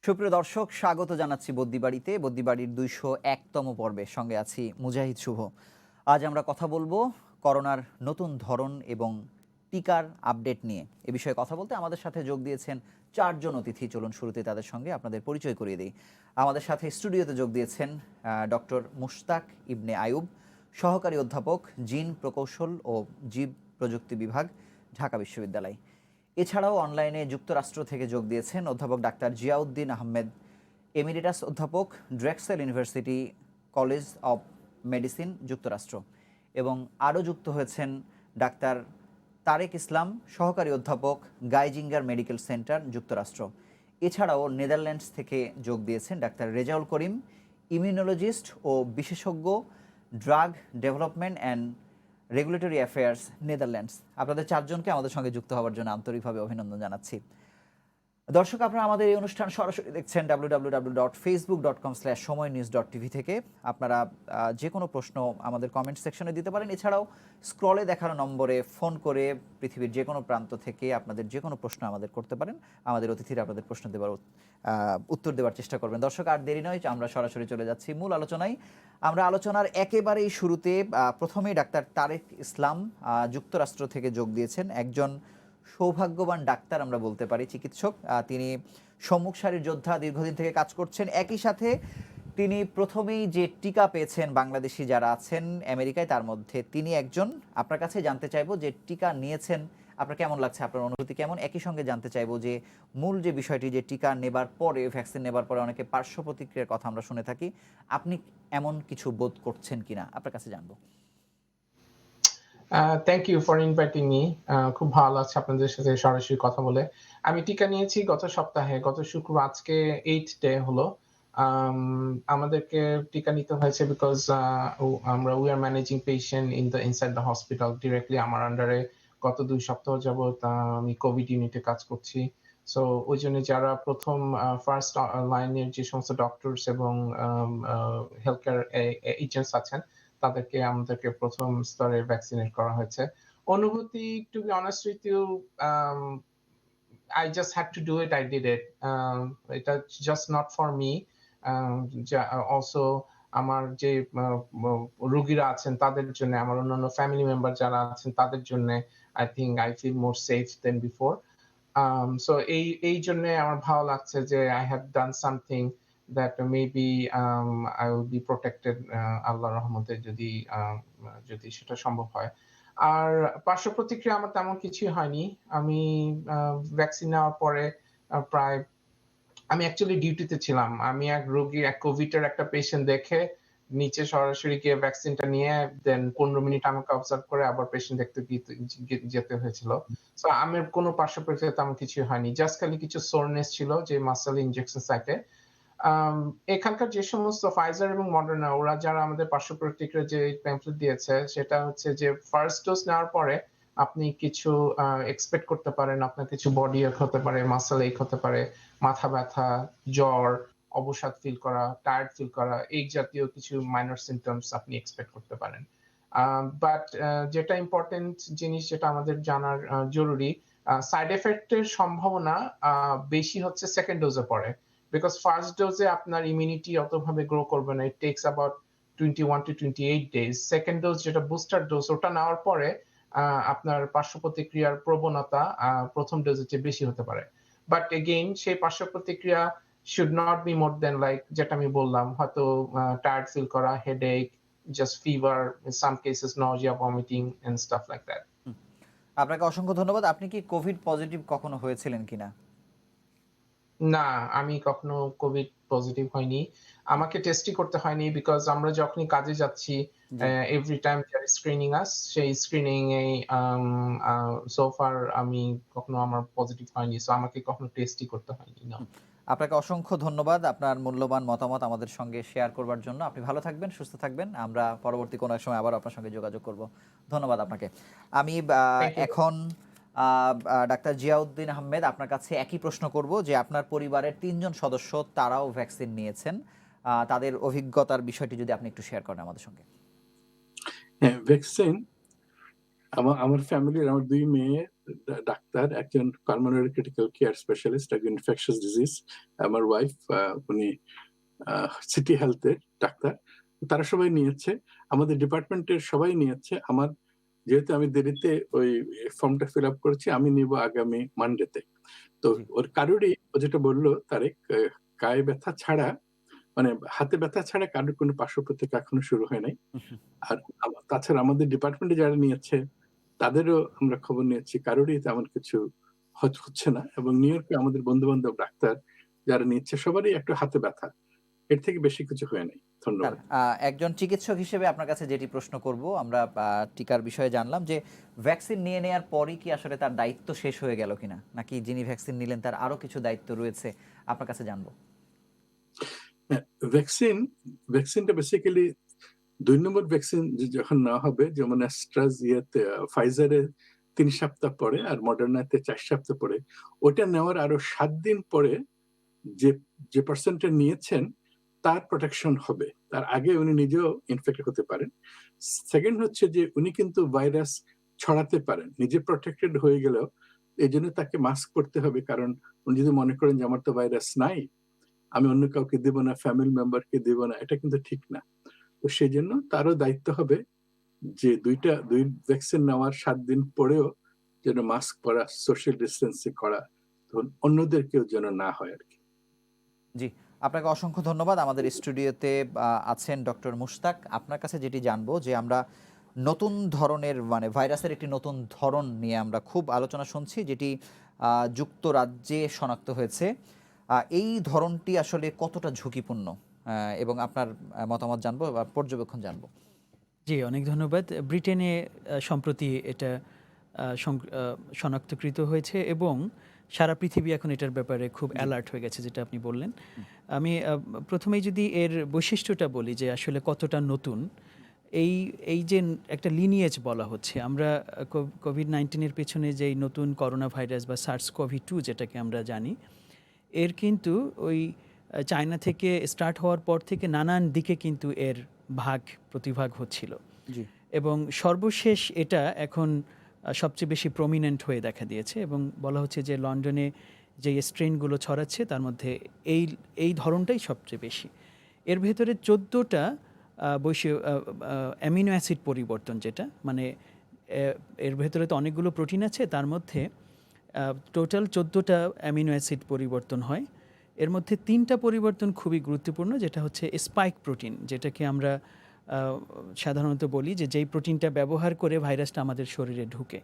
সুপ্রিয় দর্শক, স্বাগত জানাচ্ছি বদ্যিবাড়িতে। বদ্যিবাড়ির ২০১তম পর্বে সঙ্গে আছি মুজাহিদ শুভ। আজ আমরা কথা বলবো করোনার নতুন ধরন এবং টিকার আপডেট নিয়ে। এ বিষয়ে কথা বলতে আমাদের সাথে যোগ দিয়েছেন ৪ জন অতিথি। চলুন শুরুতে তাদের সঙ্গে আপনাদের পরিচয় করিয়ে দিই। আমাদের সাথে স্টুডিওতে যোগ দিয়েছেন ডক্টর মুশতাক ইবনে আয়ুব, সহকারী অধ্যাপক, জিন প্রকৌশল ও জীব প্রযুক্তি বিভাগ, ঢাকা বিশ্ববিদ্যালয়। এছাড়াও অনলাইনে যুক্তরাষ্ট্র থেকে যোগ দিয়েছেন অধ্যাপক ডাক্তার জিয়াউদ্দিন আহমেদ, এমিরেটাস অধ্যাপক, Drexel university college of medicine, যুক্তরাষ্ট্র। এবং আরও যুক্ত হয়েছেন ডাক্তার তারেক ইসলাম, সহকারী অধ্যাপক, গাইজিঙ্গার মেডিকেল সেন্টার, যুক্তরাষ্ট্র। এছাড়াও নেদারল্যান্ডস থেকে যোগ দিয়েছেন ডাক্তার রেজাউল করিম, ইমিউনোলজিস্ট ও বিশেষজ্ঞ, drug development and regulatory affairs, Netherlands. আপনাদের ৪ জনকে আমাদের সঙ্গে যুক্ত হওয়ার জন্য আন্তরিকভাবে অভিনন্দন জানাচ্ছি। দর্শক, আপনারা আমাদের এই অনুষ্ঠান সরাসরি দেখছেন www.facebook.com/সময়নিউজ.tv থেকে। আপনারা যে কোনো প্রশ্ন আমাদের কমেন্ট সেকশনে দিতে পারেন। এছাড়াও স্ক্রলে দেখানো নম্বরে ফোন করে পৃথিবীর যে কোনো প্রান্ত থেকে আপনাদের যে কোনো প্রশ্ন আমাদের করতে পারেন। আমাদের অতিথিরা আপনাদের প্রশ্ন উত্তর দেওয়ার চেষ্টা করবেন। দর্শক, আর দেরি নয়, আমরা সরাসরি চলে যাচ্ছি মূল আলোচনায়। আমরা আলোচনার একেবারেই শুরুতে প্রথমেই ডাক্তার তারেক ইসলাম যুক্তরাষ্ট্র থেকে যোগ দিয়েছেন। একজন সৌভাগ্যবান ডাক্তার আমরা বলতে পারি, চিকিৎসক। তিনি সম্মুখ সারির যোদ্ধা, দীর্ঘদিন থেকে কাজ করছেন। একই সাথে তিনি প্রথমেই যে টিকা পেয়েছেন বাংলাদেশি যারা আছেন আমেরিকায়, তার মধ্যে তিনি একজন। আপনার কাছে জানতে চাইবো যে টিকা নিয়েছেন, আপনার কেমন লাগছে, আপনার অনুভূতি কেমন? একই সঙ্গে জানতে চাইবো যে মূল যে বিষয়টি, যে টিকা নেবার পরে, ভ্যাকসিন নেবার পরে অনেকে পার্শ্ব প্রতিক্রিয়ার কথা আমরা শুনে থাকি, আপনি এমন কিছু বোধ করছেন কিনা, আপনার কাছে জানবো। Thank you for inviting me. খুব ভালো লাগছে আপনাদের সাথে সরাসরি কথা বলে। আমি টিকা নিয়েছি গত সপ্তাহে, গত শুক্রবার, আজকে 8th ডে হলো। আমাদেরকে টিকা নিতে হয়েছে বিকজ আমরা we are managing patient inside the hospital directly. আমার আন্ডারে গত 2 সপ্তাহ যাবত আমি কোভিড ইউনিটে কাজ করছি। সো ওই জন্য যারা প্রথম ফার্স্ট লাইনের যে সমস্ত ডক্টরস এবং হেলথ কেয়ার এজেন্টস আছেন, আমাদেরকে প্রথম স্তরে ভ্যাকসিনেট করা হয়েছে। অনুভূতি, to be honest with you, I just had to do it. I did it. এটা just not for me. Also আমার যে রোগীরা আছেন তাদের জন্য, আমার অন্যান্য ফ্যামিলি মেম্বার যারা আছেন তাদের জন্য, I think I feel more safe than before. So এই জন্য আমার ভালো লাগছে যে I have done something that maybe I will be protected, আল্লাহর রহমতে, যদি সেটা সম্ভব হয়। আর পার্শ্ব প্রতিক্রিয়া আমার তেমন কিছুই হয়নি। আমি ভ্যাকসিন নেওয়ার পরে প্রায়, আমি অ্যাকচুয়ালি ডিউটিতে ছিলাম। আমি এক কোভিডের একটা পেশেন্ট দেখে নিচে সরাসরি গিয়ে ভ্যাকসিনটা নিয়ে দেন 15 মিনিট আমাকে অবজার্ভ করে আবার পেশেন্ট দেখতে যেতে হয়েছিল। সো আমার কোনো পার্শ্ব প্রতিক্রিয়া তেমন কিছুই হয়নি। জাস্ট খালি কিছু সোরনেস ছিল যে মাসল ইনজেকশন সাইটে। এখানকার যে সমস্ত ফাইজার এবং মডার্না, ওরা যারা আমাদের পার্শ্ব প্রতিক্রিয়া যে প্যাম্পলেট দিয়েছে, সেটা হচ্ছে যে ফার্স্ট ডোজ নেওয়ার পরে আপনি কিছু এক্সপেক্ট করতে পারেন। আপনার কিছু বডি এক হতে পারে, মাসল এক হতে পারে, মাথা ব্যথা, জ্বর, অবসাদ ফিল করা, টায়ার্ড ফিল করা, এই জাতীয় কিছু মাইনর সিমটমস আপনি এক্সপেক্ট করতে পারেন। বাট যেটা ইম্পর্টেন্ট জিনিস, যেটা আমাদের জানার জরুরি, সাইড এফেক্টের সম্ভাবনা বেশি হচ্ছে সেকেন্ড ডোজে পরে। বিকজ ফার্স্ট ডোজে আপনার ইমিউনিটি অতভাবে গ্রো করবে না। ইট tax about 21 to 28 days. Second dose, যেটা বুস্টার ডোজ, ওটা নেওয়ার পরে আপনার পার্শ্ব প্রতিক্রিয়ার প্রবণতা প্রথম ডোজের চেয়ে বেশি হতে পারে। বাট এগেইন, সেই পার্শ্ব প্রতিক্রিয়া should not be more than, like যেটা আমি বললাম, হয়তো টায়ার্ড ফিল করা, headache, just fever, in some cases nausea, vomiting and stuff like that. আপনাকে অসংখ্য ধন্যবাদ। আপনি কি কোভিড পজিটিভ কখনো হয়েছিলেন কিনা? না, আমি কখনো কোভিড পজিটিভ হয়নি। আমাকে টেস্টই করতে হয়নি, বিকজ আমরা যখনই কাজে যাচ্ছি, এভরি টাইম দে আর স্ক্রিনিং আস। সেই স্ক্রিনিং এ সো ফার আমি কখনো, আমার পজিটিভ হয়নি। সো আমাকে কখনো টেস্টই করতে হয়নি। না। আপনাকে অসংখ্য ধন্যবাদ আপনার মূল্যবান মতামত আমাদের সঙ্গে শেয়ার করবার জন্য। আপনি ভালো থাকবেন, সুস্থ থাকবেন। আমরা পরবর্তী কোনো এক সময় আবার আপনার সঙ্গে যোগাযোগ করব। ধন্যবাদ আপনাকে। আমি এখন ডাক্তার জিয়াউদ্দিন আহমেদ, আপনার কাছে একই প্রশ্ন করব যে আপনার পরিবারের 3 জন সদস্য, তারাও ভ্যাকসিন নিয়েছেন, তাদের অভিজ্ঞতার বিষয়টি যদি আপনি একটু শেয়ার করেন আমাদের সঙ্গে। হ্যাঁ, ভ্যাকসিন আমার ফ্যামিলির আমার ২ মেয়ে ডাক্তার। একজন পালমোনারি ক্রিটিক্যাল কেয়ার স্পেশালিস্ট, একজন ইনফেকশাস ডিজিজ। আমার ওয়াইফ উনি সিটি হেলথ এর ডাক্তার। তারা সবাই নিয়েছে। আমাদের ডিপার্টমেন্টের সবাই নিয়েছে। যেহেতু আমি দেরিতে ওই ফর্মটা ফিল আপ করেছি, আমি নিব আগামী মানডেতে। তো জি। ওর কারোরই ও যেটা বলল তারেক, গায়ে ব্যথা ছাড়া মানে হাতে ব্যথা ছাড়া কারোর কোনো পার্শ্ব প্রতিক্রিয়া এখনো শুরু হয় নাই। আর তাছাড়া আমাদের ডিপার্টমেন্টে যারা নিয়েছে তাদেরও আমরা খবর নিয়েছি, কারোরই তেমন কিছু হচ্ছে না। এবং নিউ ইয়র্কে আমাদের বন্ধু-বান্ধব ডাক্তার যারা নিচ্ছে সবারই একটু হাতে ব্যথা। এর থেকে বেশি কিছু হয় নাই। স্যার, ধন্যবাদ। একজন চিকিৎসক হিসেবে আপনার কাছে যেটি প্রশ্ন করব, আমরা টিকার বিষয়ে জানলাম যে ভ্যাকসিন নিয়ে নেওয়ার পরই কি আসলে তার দায়িত্ব শেষ হয়ে গেল কিনা, নাকি যিনি ভ্যাকসিন নিলেন তার আরো কিছু দায়িত্ব রয়েছে, আপনার কাছে জানবো। হ্যাঁ, ভ্যাকসিনটা বেসিক্যালি ২ নম্বর ভ্যাকসিন যখন নেওয়া হবে, যেমন ফাইজারে ৩ সপ্তাহ পরে আর মডার্নাতে ৪ সপ্তাহ পরে, ওটা নেওয়ার আরো ৭ দিন পরে যে যে পার্সনটা নিয়েছেন তার প্রোটেকশন হবে। তার আগে উনি নিজেও ইনফেক্টেড হতে পারেন। সেকেন্ড হচ্ছে যে উনি কিন্তু ভাইরাস ছড়াতে পারেন। নিজে প্রটেক্টেড হয়ে গেলেও এজন্য তাকে মাস্ক পরতে হবে। কারণ উনি যদি মনে করেন যে আমার তো ভাইরাস নাই, আমি অন্য কাউকে দিব না, ফ্যামিলি মেম্বারকে দিব না, এটা কিন্তু ঠিক না। তো সেজন্য তারও দায়িত্ব হবে যে ২ ভ্যাকসিন নেওয়ার ৭ দিন পরেও যেন মাস্ক পরা, সোশ্যাল ডিসট্যান্সিং করা, অন্যদেরকেও যেন না হয় আরকি। জি, আপনাকে অসংখ্য ধন্যবাদ। আমাদের স্টুডিওতে আছেন ডক্টর মুশতাক। আপনার কাছে যেটি জানবো যে আমরা নতুন ধরনের মানে ভাইরাসের একটি নতুন ধরন নিয়ে আমরা খুব আলোচনা শুনছি, যেটি যুক্তরাজ্যে শনাক্ত হয়েছে। এই ধরনটি আসলে কতটা ঝুঁকিপূর্ণ, এবং আপনার মতামত জানবো বা পর্যবেক্ষণ জানবো। জি, অনেক ধন্যবাদ। ব্রিটেনে সম্প্রতি এটা শনাক্তকৃত হয়েছে এবং সারা পৃথিবী এখন এটার ব্যাপারে খুব জি। অ্যালার্ট হয়ে গেছে, যেটা আপনি বললেন। আমি প্রথমেই যদি এর বৈশিষ্ট্যটা বলি যে আসলে কতটা নতুন, এই এই যে একটা লিনিয়েজ বলা হচ্ছে, আমরা কোভিড-19 পেছনে যেই নতুন করোনা ভাইরাস বা SARS-CoV-2 যেটাকে আমরা জানি, এর কিন্তু ওই চায়না থেকে স্টার্ট হওয়ার পর থেকে নানান দিকে কিন্তু এর প্রতিভাগ হচ্ছিল জি। এবং সর্বশেষ এটা এখন সবচেয়ে বেশি প্রমিনেন্ট হয়ে দেখা দিয়েছে এবং বলা হচ্ছে যে লন্ডনে যে স্ট্রেনগুলো ছড়াচ্ছে তার মধ্যে এই ধরনটাই সবচেয়ে বেশি। এর ভেতরে 14টা অ্যামিনো অ্যাসিড পরিবর্তন, যেটা মানে এর ভেতরে তো অনেকগুলো প্রোটিন আছে, তার মধ্যে টোটাল 14টা অ্যামিনো অ্যাসিড পরিবর্তন হয়। এর মধ্যে 3টা পরিবর্তন খুবই গুরুত্বপূর্ণ, যেটা হচ্ছে স্পাইক প্রোটিন, যেটাকে আমরা সাধারণত বলি যে যেই প্রোটিনটা ব্যবহার করে ভাইরাসটা আমাদের শরীরে ঢুকে।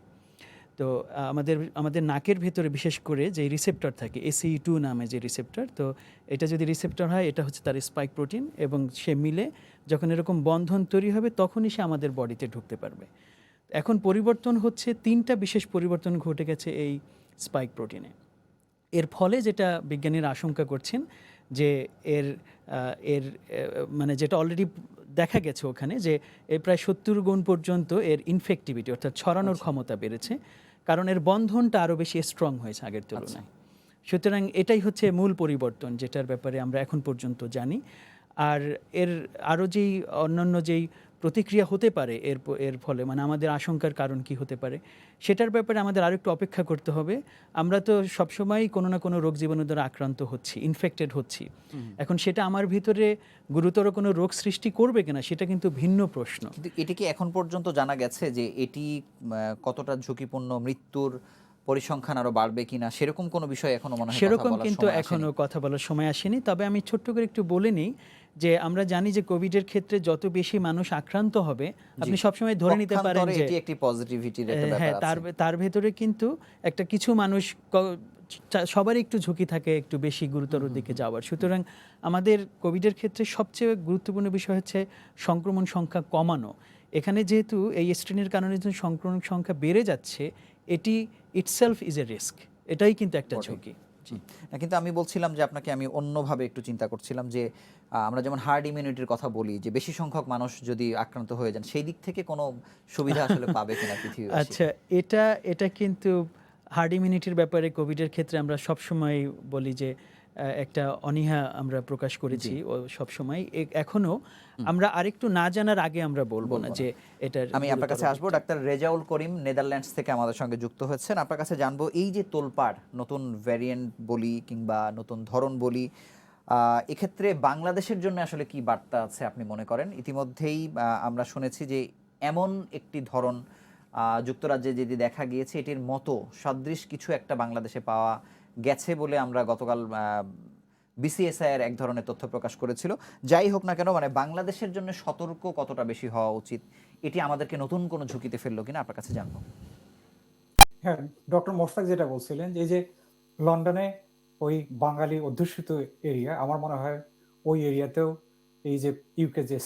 তো আমাদের নাকের ভেতরে বিশেষ করে যে রিসেপ্টর থাকে, ACE2 নামে যে রিসেপ্টর, তো এটা যদি রিসেপ্টর হয়, এটা হচ্ছে তার স্পাইক প্রোটিন, এবং সে মিলে যখন এরকম বন্ধন তৈরি হবে তখনই সে আমাদের বডিতে ঢুকতে পারবে। এখন পরিবর্তন হচ্ছে, 3টা বিশেষ পরিবর্তন ঘটে গেছে এই স্পাইক প্রোটিনে। এর ফলে যেটা বিজ্ঞানীরা আশঙ্কা করছেন যে এর মানে যেটা অলরেডি দেখা গেছে ওখানে, যে এর প্রায় 70 গুণ পর্যন্ত এর ইনফেক্টিভিটি অর্থাৎ ছড়ানোর ক্ষমতা বেড়েছে, কারণ এর বন্ধনটা আরও বেশি স্ট্রং হয়েছে আগের তুলনায়। সুতরাং এটাই হচ্ছে মূল পরিবর্তন, যেটার ব্যাপারে আমরা এখন পর্যন্ত জানি। আর এর আরও যেই অন্যান্য যেই প্রতিক্রিয়া হতে পারে এর ফলে, মানে আমাদের আশঙ্কার কারণ কি হতে পারে, সেটার ব্যাপারে আমাদের আরও একটু অপেক্ষা করতে হবে। আমরা তো সবসময়ই কোনো না কোনো রোগ জীবাণু দ্বারা আক্রান্ত হচ্ছি, ইনফেক্টেড হচ্ছি। এখন সেটা আমার ভিতরে গুরুতর কোনো রোগ সৃষ্টি করবে কিনা, সেটা কিন্তু ভিন্ন প্রশ্ন। কিন্তু এটি কি এখন পর্যন্ত জানা গেছে যে এটি কতটা ঝুঁকিপূর্ণ, মৃত্যুর পরিসংখ্যান আরো বাড়বে কিনা, সেরকম কোনো বিষয় এখনো মনে হয় কথা সেরকম বলার কিন্তু সময় আসেনি? এখনো কথা বলার সময় আসেনি। তবে আমি ছোট্ট করে একটু বলে নিই যে আমরা জানি যে কোভিডের ক্ষেত্রে যত বেশি মানুষ আক্রান্ত হবে, আপনি সবসময় ধরে নিতে পারেন পক্ষান্তরে যে এটি একটি পজিটিভিটির একটা ব্যাপার হ্যাঁ, আছে। তার ভেতরে কিন্তু একটা কিছু মানুষ সবারই একটু ঝুঁকি থাকে একটু বেশি গুরুতর দিকে যাওয়ার। সুতরাং আমাদের কোভিডের ক্ষেত্রে সবচেয়ে গুরুত্বপূর্ণ বিষয় হচ্ছে সংক্রমণ সংখ্যা কমানো। এখানে যেহেতু এই স্ট্রেনের কারণে যে সংক্রমণ সংখ্যা বেড়ে যাচ্ছে, এটি ইটসেলফ ইজ এ রিস্ক, এটাই কিন্তু একটা ঝুঁকি। কিন্তু আমি বলছিলাম যে আপনাকে আমি অন্যভাবে একটু চিন্তা করছিলাম যে আমরা যেমন হার্ড ইমিউনিটির কথা বলি, যে বেশি সংখ্যক মানুষ যদি আক্রান্ত হয়ে যান, সেই দিক থেকে কোনো সুবিধা আসলে পাবে কিনা পৃথিবীবাসী? আচ্ছা, এটা কিন্তু হার্ড ইমিউনিটির ব্যাপারে কোভিডের ক্ষেত্রে আমরা সবসময় বলি যে একটা অনীহা আমরা প্রকাশ করেছি ও সবসময় এখনো আমরা আরেকটু না জানার আগে আমরা বলবো না যে এটার আমি আপনার কাছে আসবো। ডাক্তার রেজাউল করিম নেদারল্যান্ডস থেকে আমাদের সঙ্গে যুক্ত হচ্ছেন। আপনার কাছে জানবো, এই যে তোলপাড়, নতুন ভ্যারিয়েন্ট বলি কিংবা নতুন ধরন বলি, এক্ষেত্রে বাংলাদেশের জন্য আসলে কি বার্তা আছে আপনি মনে করেন? ইতিমধ্যেই আমরা শুনেছি যে এমন একটি ধরন যুক্তরাজ্যে যদি দেখা গিয়েছে, এটির মতো সদৃশ কিছু একটা বাংলাদেশে পাওয়া গেছে বলে আমরা গতকাল বিসিএসআই এর এক ধরনের তথ্য প্রকাশ করেছিল। যাই হোক না কেন, মানে বাংলাদেশের জন্য সতর্ক কতটা বেশি হওয়া উচিত, এটি আমাদেরকে নতুন কোনো ঝুঁকিতে ফেললো কিনা আপনার কাছে জানবো। হ্যাঁ, ডক্টর মোশতাক যেটা বলছিলেন যে এই যে লন্ডনে ওই বাঙালি অধ্যুষিত এরিয়া, আমার মনে হয় ওই এরিয়াতেও এই যে ইউকে যে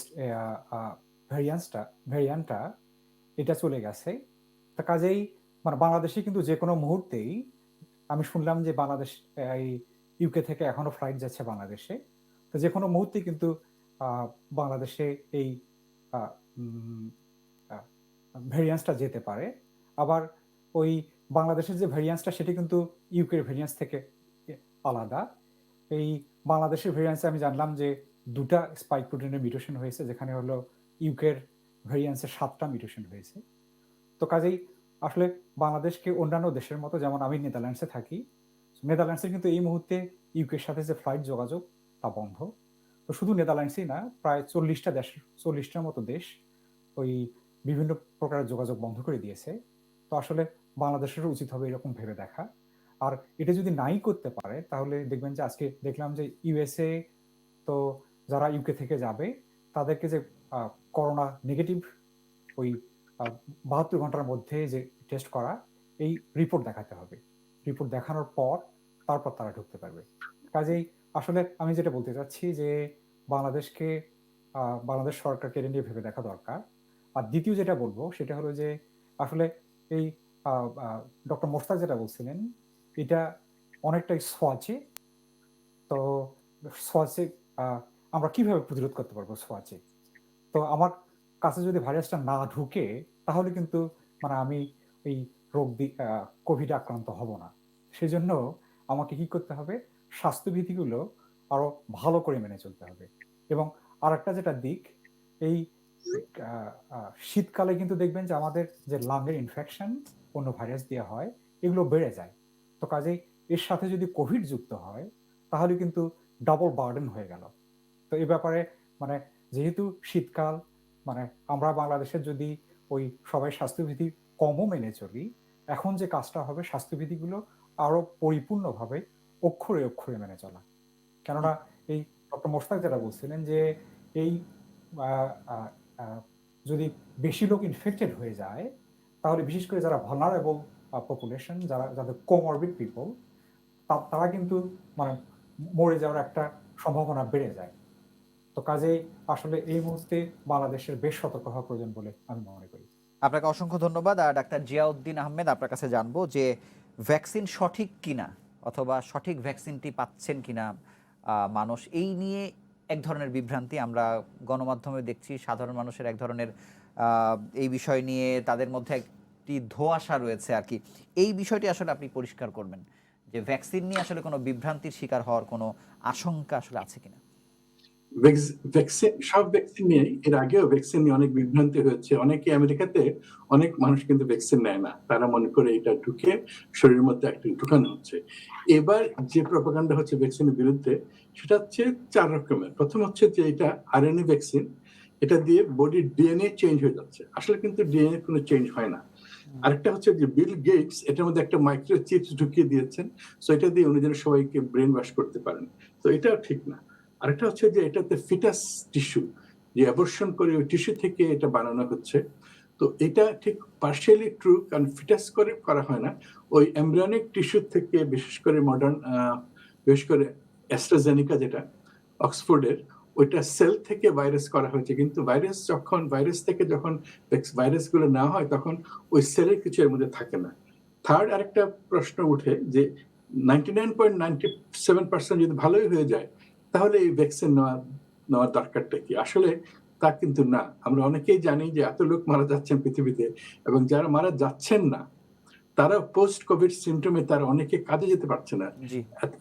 ভ্যারিয়ান্টটা এটা চলে গেছে। তা কাজেই মানে বাংলাদেশে কিন্তু যে কোনো মুহূর্তেই, আমি শুনলাম যে বাংলাদেশ এই ইউকে থেকে এখনো ফ্লাইট যাচ্ছে বাংলাদেশে, তো যে কোনো মুহূর্তেই কিন্তু বাংলাদেশে এই ভ্যারিয়ান্সটা যেতে পারে। আবার ওই বাংলাদেশের যে ভ্যারিয়ান্সটা সেটি কিন্তু ইউকের ভ্যারিয়ান্স থেকে আলাদা। এই বাংলাদেশের ভ্যারিয়ান্সে আমি জানলাম যে 2টা স্পাইক প্রোটিনের মিউটেশন হয়েছে, যেখানে হলো ইউকের ভ্যারিয়ান্সের 7টা মিউটেশন হয়েছে। তো কাজেই আসলে বাংলাদেশকে অন্যান্য দেশের মতো, যেমন আমি নেদারল্যান্ডসে থাকি, নেদারল্যান্ডসের কিন্তু এই মুহূর্তে ইউকের সাথে যে ফ্লাইট যোগাযোগ তা বন্ধ। তো শুধু নেদারল্যান্ডসই না, প্রায় 40টার মতো দেশ ওই বিভিন্ন প্রকারের যোগাযোগ বন্ধ করে দিয়েছে। তো আসলে বাংলাদেশেরও উচিত হবে এরকম ভেবে দেখা। আর এটা যদি নাই করতে পারে, তাহলে দেখবেন যে আজকে দেখলাম যে ইউএসএ তো যারা ইউকে থেকে যাবে তাদেরকে যে করোনা নেগেটিভ ওই 72 ঘন্টার মধ্যে যে টেস্ট করা, এই রিপোর্ট দেখাতে হবে। রিপোর্ট দেখানোর পর তারপর তারা ঢুকতে পারবে। কাজেই আসলে আমি যেটা বলতে চাচ্ছি যে বাংলাদেশ সরকারকে এটা নিয়ে ভেবে দেখা দরকার। আর দ্বিতীয় যেটা বলবো সেটা হলো যে আসলে এই ডক্টর মোশতাক যেটা বলছিলেন, এটা অনেকটাই সোয়াচে। তো সোয়াচে আমরা কিভাবে প্রতিরোধ করতে পারবো সোয়াচে? তো আমার কাছে যদি ভাইরাসটা না ঢুকে, তাহলে কিন্তু মানে আমি এই কোভিড আক্রান্ত হব না। সেজন্য আমাকে কি করতে হবে? স্বাস্থ্যবিধিগুলো আরো ভালো করে মেনে চলতে হবে। এবং আরেকটা যেটা দিক, এই শীতকালে কিন্তু দেখবেন যে আমাদের যে লাংয়ের ইনফেকশন অন্য ভাইরাস দিয়ে হয়, এগুলো বেড়ে যায়। তো কাজেই এর সাথে যদি কোভিড যুক্ত হয়, তাহলে কিন্তু ডাবল বার্ডেন হয়ে গেল। তো এই ব্যাপারে মানে যেহেতু শীতকাল, মানে আমরা বাংলাদেশের যদি ওই সবাই স্বাস্থ্যবিধি কমও মেনে চলি, এখন যে কাজটা হবে স্বাস্থ্যবিধিগুলো আরো পরিপূর্ণভাবে অক্ষরে অক্ষরে মেনে চলা। কেননা এই ডক্টর মোশতাক যেটা বলছিলেন যে এই যদি বেশি লোক ইনফেক্টেড হয়ে যায়, তাহলে বিশেষ করে যারা ভালনারেবল পপুলেশন, যাদের কোমরবিড পিপল, তারা কিন্তু মানে মরে যাওয়ার একটা সম্ভাবনা বেড়ে যায়। তো কাজেই আসলে এই মুহূর্তে বাংলাদেশের বেশ সতর্ক হওয়া প্রয়োজন বলে আমি মনে করি। আপনাকে অসংখ্য ধন্যবাদ। আর ডাক্তার জিয়াউদ্দিন আহমেদ, আপনার কাছে জানবো যে ভ্যাকসিন সঠিক কিনা অথবা সঠিক ভ্যাকসিনটি পাচ্ছেন কিনা মানুষ, এই নিয়ে এক ধরনের বিভ্রান্তি আমরা গণমাধ্যমে দেখছি। সাধারণ মানুষের এক ধরনের এই বিষয় নিয়ে তাদের মধ্যে একটি ধোঁয়াশা রয়েছে আর কি। এই বিষয়টি আসলে আপনি পরিষ্কার করবেন যে ভ্যাকসিন নিয়ে আসলে কোনো বিভ্রান্তির শিকার হওয়ার কোনো আশঙ্কা আসলে আছে কিনা? সব ভ্যাকসিন নিয়ে, এর আগেও ভ্যাকসিন নিয়ে অনেক বিভ্রান্তি হয়েছে। অনেকে আমেরিকাতে অনেক মানুষ কিন্তু ভ্যাকসিন নেয় না, তারা মনে করে এটা ঢুকে শরীরের মধ্যে একটা ঢুকানো হচ্ছে। এবার যে প্রপাগান্ডা হচ্ছে ভ্যাকসিনের বিরুদ্ধে, সেটা হচ্ছে 4 রকমের। প্রথম হচ্ছে যে এটা আরএনএ ভ্যাকসিন, এটা দিয়ে বডির ডিএনএ চেঞ্জ হয়ে যাচ্ছে। আসলে কিন্তু ডিএনএ কোনো চেঞ্জ হয় না। আরেকটা হচ্ছে যে বিল গেটস এটার মধ্যে একটা মাইক্রো চিপস ঢুকিয়ে দিয়েছেন, সো এটা দিয়ে উনি যেন সবাইকে ব্রেন ওয়াশ করতে পারেন। তো এটাও ঠিক না। আরেকটা হচ্ছে যে এটাতে ফিটাস টিস্যু, যে অ্যাবর্শন করে ওই টিস্যু থেকে এটা বানানো হচ্ছে। তো এটা ঠিক পার্শিয়ালি ট্রু, কারণ ফিটাস করে করা হয় না, ওই এমব্রিয়নিক টিস্যু থেকে, বিশেষ করে অ্যাস্ট্রাজেনিকা যেটা অক্সফোর্ডের, ওইটা সেল থেকে ভাইরাস করা হয়েছে। কিন্তু ভাইরাস থেকে যখন ভাইরাসগুলো নেওয়া হয়, তখন ওই সেলের কিছু এর মধ্যে থাকে না। থার্ড আরেকটা প্রশ্ন উঠে যে 99.97% যদি ভালোই হয়ে যায়, তাহলে এই ভ্যাকসিন নেওয়ার দরকারটা কি? আসলে তা কিন্তু না। আমরা অনেকেই জানি যে এত লোক মারা যাচ্ছেন পৃথিবীতে, এবং যারা মারা যাচ্ছেন না তারা পোস্ট কোভিড সিমটমে তারা অনেকে কাজে যেতে পারছে না, জি।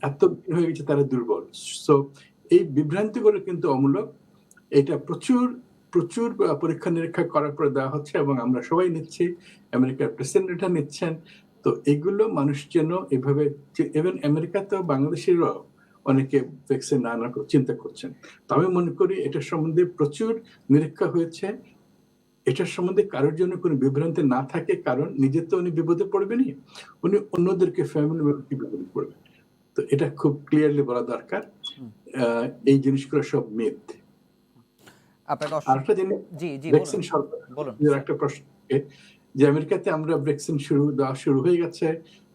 এত হয়ে গেছে তারা দুর্বল। সো এই বিভ্রান্তিগুলো কিন্তু অমূলক। এটা প্রচুর প্রচুর পরীক্ষা নিরীক্ষা করার পরে দেওয়া হচ্ছে এবং আমরা সবাই নিচ্ছি, আমেরিকার প্রেসিডেন্টরা নিচ্ছেন। তো এগুলো মানুষ যেন এভাবে, ইভেন আমেরিকাতেও বাংলাদেশেরও অনেকে ভ্যাকসিন না আনার চিন্তা করছেন। তো আমি মনে করি এটার সম্বন্ধে প্রচুর নিরীক্ষা হয়েছে। এটার সম্বন্ধে কারোর জন্য কোনো বিভ্রান্তি না থাকে, কারণ নিজে তো উনি বিপদে পড়বেনই, উনি অন্যদেরকে, ফ্যামিলি মেম্বারকে বিপদে পড়বেন। তো এটা খুব ক্লিয়ারলি বলা দরকার। হুম। এই জিনিসগুলো সব মিথ। আপনাকে আরেকটা জিনিস, জি জি ভ্যাকসিন বলুন একটা প্রশ্ন, যে আমেরিকাতে আমরা ভ্যাকসিন দেওয়া শুরু হয়ে গেছে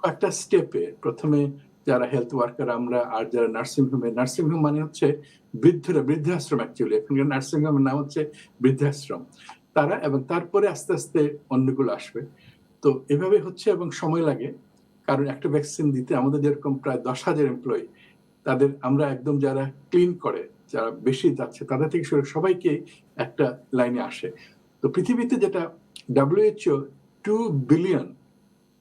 কয়েকটা স্টেপে। প্রথমে যারা হেলথ ওয়ার্কার আমরা, আর যারা নার্সিং হোম মানে হচ্ছে বৃদ্ধাশ্রম, অ্যাকচুয়ালি এখানকার নার্সিং হোমের নাম হচ্ছে বৃদ্ধাশ্রম, তারা, এবং তারপরে আস্তে আস্তে অন্যগুলো আসবে। তো এভাবে হচ্ছে এবং সময় লাগে, কারণ একটা ভ্যাকসিন দিতে আমাদের যেরকম প্রায় 10,000 এমপ্লয়ি, তাদের আমরা একদম যারা ক্লিন করে, যারা বেশি যাচ্ছে তাদের থেকে শুরু সবাইকে একটা লাইনে আসে। তো পৃথিবীতে যেটা WHO 2 বিলিয়ন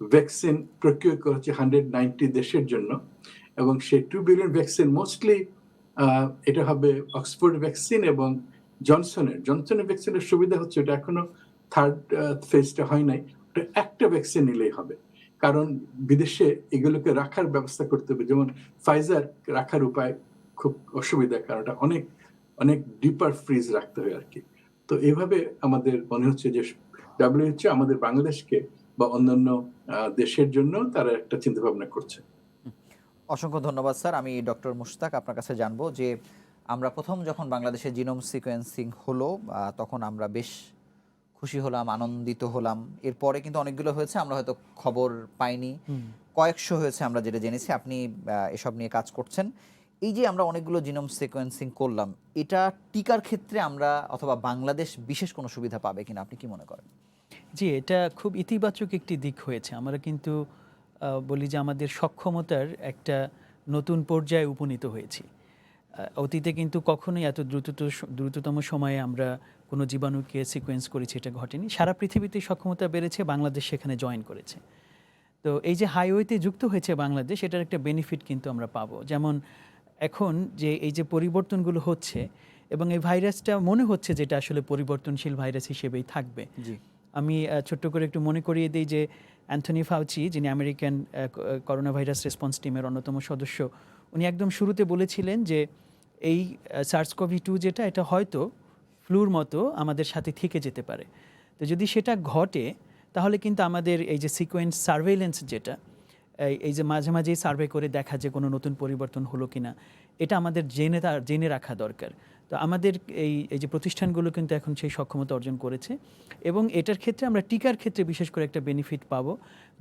ভ্যাকসিন প্রক্রিয়া করেছে 190 দেশের জন্য, এবং সেই 2 বিলিয়ন ভ্যাকসিন মোস্টলি এটা হবে অক্সফোর্ড ভ্যাকসিন এবং জনসনের ভ্যাকসিনের সুবিধা হচ্ছে এটা এখনো থার্ড ফেজটা হয় নাই, ওটা একটা ভ্যাকসিন নিলেই হবে, কারণ বিদেশে এগুলোকে রাখার ব্যবস্থা করতে হবে। যেমন ফাইজার রাখার উপায় খুব অসুবিধা, কারণ এটা অনেক অনেক ডিপার ফ্রিজ রাখতে হয় আর কি। তো এইভাবে আমাদের মনে হচ্ছে যে WHO আমাদের বাংলাদেশকে বা অন্যান্য দেশের জন্য তারা একটা চিন্তা ভাবনা করছে। অসংখ্য ধন্যবাদ স্যার। আমি ডক্টর মুশতাক আপনার কাছে জানবো যে আমরা প্রথম যখন বাংলাদেশে জিনোম সিকোয়েন্সিং হলো তখন আমরা বেশ খুশি হলাম, আনন্দিত হলাম। এরপরে কিন্তু অনেকগুলো হয়েছে, আমরা হয়তো খবর পাইনি, কয়েকশো হয়েছে আমরা যেটা জেনেছি। আপনি এসব নিয়ে কাজ করছেন। এই যে আমরা অনেকগুলো জিনোম সিকোয়েন্সিং করলাম, এটা টিকার ক্ষেত্রে আমরা অথবা বাংলাদেশ বিশেষ কোনো সুবিধা পাবে কিনা আপনি কি মনে করেন? জি, এটা খুব ইতিবাচক একটি দিক হয়েছে। আমরা কিন্তু বলি যে আমাদের সক্ষমতার একটা নতুন পর্যায়ে উপনীত হয়েছি। অতীতে কিন্তু কখনোই এত দ্রুততম সময়ে আমরা কোনো জীবাণুকে সিকোয়েন্স করেছি এটা ঘটেনি। সারা পৃথিবীতে সক্ষমতা বেড়েছে, বাংলাদেশ সেখানে জয়েন করেছে। তো এই যে হাইওয়েতে যুক্ত হয়েছে বাংলাদেশ, এটার একটা বেনিফিট কিন্তু আমরা পাবো। যেমন এখন যে এই যে পরিবর্তনগুলো হচ্ছে এবং এই ভাইরাসটা মনে হচ্ছে যেটা আসলে পরিবর্তনশীল ভাইরাস হিসেবেই থাকবে। জি। আমি ছোট্ট করে একটু মনে করিয়ে দিই যে অ্যান্থনি ফাউচি, যিনি আমেরিকান করোনা ভাইরাস রেসপন্স টিমের অন্যতম সদস্য, উনি একদম শুরুতে বলেছিলেন যে এই SARS-CoV-2 যেটা, এটা হয়তো ফ্লুর মতো আমাদের সাথে থেকে যেতে পারে। তো যদি সেটা ঘটে তাহলে কিন্তু আমাদের এই যে সিকোয়েন্স সার্ভেইলেন্স যেটা, এই যে মাঝে মাঝেই সার্ভে করে দেখা যে কোনো নতুন পরিবর্তন হলো কিনা, এটা আমাদের জেনে রাখা দরকার। তো আমাদের এই যে প্রতিষ্ঠানগুলো কিন্তু এখন সেই সক্ষমতা অর্জন করেছে এবং এটার ক্ষেত্রে আমরা টিকার ক্ষেত্রে বিশেষ করে একটা বেনিফিট পাবো।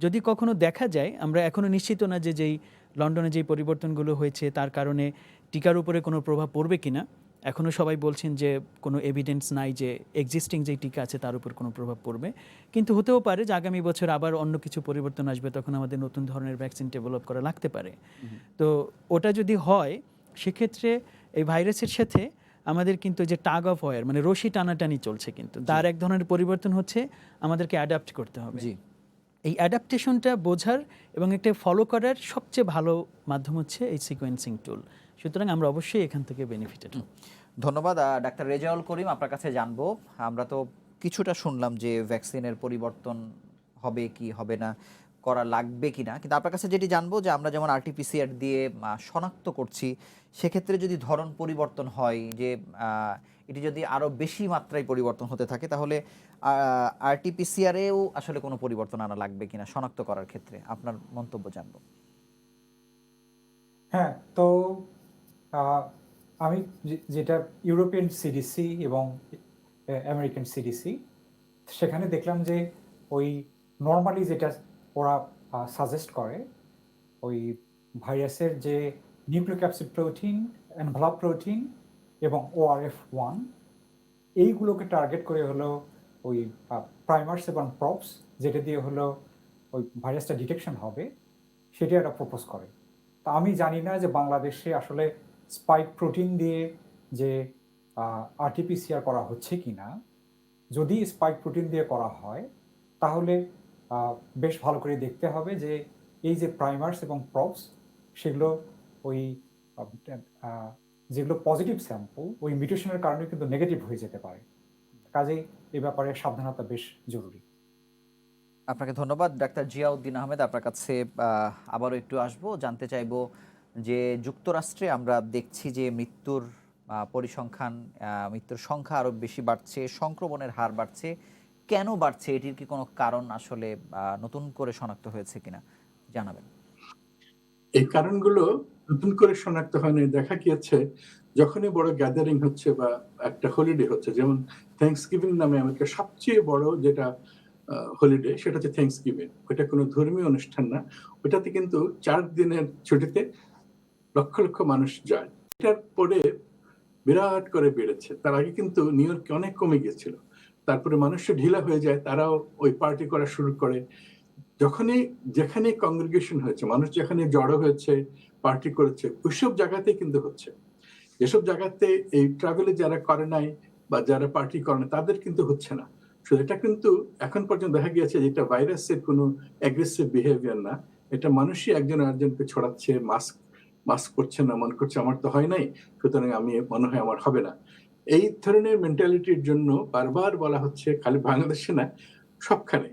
যদি কখনো দেখা যায়, আমরা এখনও নিশ্চিত না যে যেই লন্ডনে যেই পরিবর্তনগুলো হয়েছে তার কারণে টিকার উপরে কোনো প্রভাব পড়বে কিনা। এখনও সবাই বলছেন যে কোনো এভিডেন্স নাই যে এক্সিস্টিং যেই টিকা আছে তার উপর কোনো প্রভাব পড়বে, কিন্তু হতেও পারে যে আগামী বছর আবার অন্য কিছু পরিবর্তন আসবে, তখন আমাদের নতুন ধরনের ভ্যাকসিন ডেভেলপ করা লাগতে পারে। তো ওটা যদি হয় সেক্ষেত্রে এই ভাইরাসের সাথে আমাদের কিন্তু যে টাগ অফ ওয়ার, মানে রশি টানাটানি চলছে, কিন্তু তার এক ধরনের পরিবর্তন হচ্ছে, আমাদেরকে অ্যাডাপ্ট করতে হবে। জি। এই অ্যাডাপ্টেশনটা বোঝার এবং একটা ফলো করার সবচেয়ে ভালো মাধ্যম হচ্ছে এই সিকোয়েন্সিং টুল। সুতরাং আমরা অবশ্যই এখান থেকে বেনিফিটেড হব। ধন্যবাদ। ডাক্তার রেজাউল করিম, আপনার কাছে জানবো, আমরা তো কিছুটা শুনলাম যে ভ্যাকসিনের পরিবর্তন হবে কি হবে না, করা লাগবে কি না, কিন্তু আপনার কাছে যেটি জানবো যে আমরা যেমন RT-PCR দিয়ে শনাক্ত করছি, সেক্ষেত্রে যদি ধরন পরিবর্তন হয়, যে এটি যদি আরও বেশি মাত্রায় পরিবর্তন হতে থাকে, তাহলে RT-PCR-এও আসলে কোনো পরিবর্তন আনা লাগবে কিনা শনাক্ত করার ক্ষেত্রে, আপনার মন্তব্য জানবো। হ্যাঁ, তো আমি যেটা ইউরোপিয়ান সিডিসি এবং আমেরিকান সিডিসি, সেখানে দেখলাম যে ওই নর্মালি যেটা ওরা সাজেস্ট করে, ওই ভাইরাসের যে নিউক্লিওক্যাপসিড প্রোটিন, এনভেলপ প্রোটিন এবং ORF1, এইগুলোকে টার্গেট করে হলো ওই প্রাইমার্স এবং প্রপস, যেটা দিয়ে হলো ওই ভাইরাসটা ডিটেকশন হবে, সেটা একটা প্রপোজ করে। তা আমি জানি না যে বাংলাদেশে আসলে স্পাইক প্রোটিন দিয়ে যে RT-PCR করা হচ্ছে কি না। যদি স্পাইক প্রোটিন দিয়ে করা হয় তাহলে বেশ ভালো করে দেখতে হবে যে এই যে প্রাইমার্স এবং প্রবস সেগুলো ওই আহ, আহ, যেগুলো পজিটিভ স্যাম্পল ওই মিউটেশনের কারণে কিন্তু নেগেটিভ হয়ে যেতে পারে। কাজেই এই ব্যাপারে সাবধানতা বেশ জরুরি। আপনাকে ধন্যবাদ ডাক্তার জিয়াউদ্দিন আহমেদ। আপনার কাছে আবারও একটু আসবো, জানতে চাইবো যে যুক্তরাষ্ট্রে আমরা দেখছি যে মৃত্যুর পরিসংখ্যান, মৃত্যুর সংখ্যা আরও বেশি বাড়ছে, সংক্রমণের হার বাড়ছে। কেন বাড়ছে, এটির কি কোনো কারণ আসলে নতুন করে শনাক্ত হয়েছে কিনা জানাবেন। এই কারণগুলো নতুন করে শনাক্ত হয়নি। দেখা গিয়েছে যখনই বড় গ্যাদারিং হচ্ছে বা একটা হলিডে হচ্ছে, যেমন থ্যাঙ্কসগিভিং নামে আমেরিকার সবচেয়ে বড় যেটা হলিডে, সেটা হচ্ছে থ্যাঙ্কসগিভিং। ওইটা কোনো ধর্মীয় অনুষ্ঠান না, ওইটাতে কিন্তু 4 দিনের ছুটিতে লক্ষ লক্ষ মানুষ যায়। এটার পরে বিরাট করে বেড়েছে। তার আগে কিন্তু নিউ ইয়র্কে অনেক কমে গিয়েছিল, তারপরে মানুষ ঢিলা হয়ে যায়, তারাও ওই পার্টি করা শুরু করে। যখনই যেখানে কংগ্রিগেশন হয়েছে, মানুষ যেখানে জড়ো হয়েছে, পার্টি করেছে, ওইসব জায়গাতেই কিন্তু হচ্ছে। যেসব জায়গাতে এই ট্রাভেলে যারা করে নাই বা যারা পার্টি করে না, তাদের কিন্তু হচ্ছে না। এটা কিন্তু এখন পর্যন্ত দেখা গিয়েছে যে এটা ভাইরাসের কোনো অ্যাগ্রেসিভ বিহেভিয়ার না, এটা মানুষই একজন আরেকজনকে ছড়াচ্ছে। মাস্ক করছে না, মনে করছে আমার তো হয় নাই, সুতরাং আমি মনে হয় আমার হবে না। এই ধরনের মেন্টালিটির জন্য বারবার বলা হচ্ছে, খালি বাংলাদেশে না, সবখানে,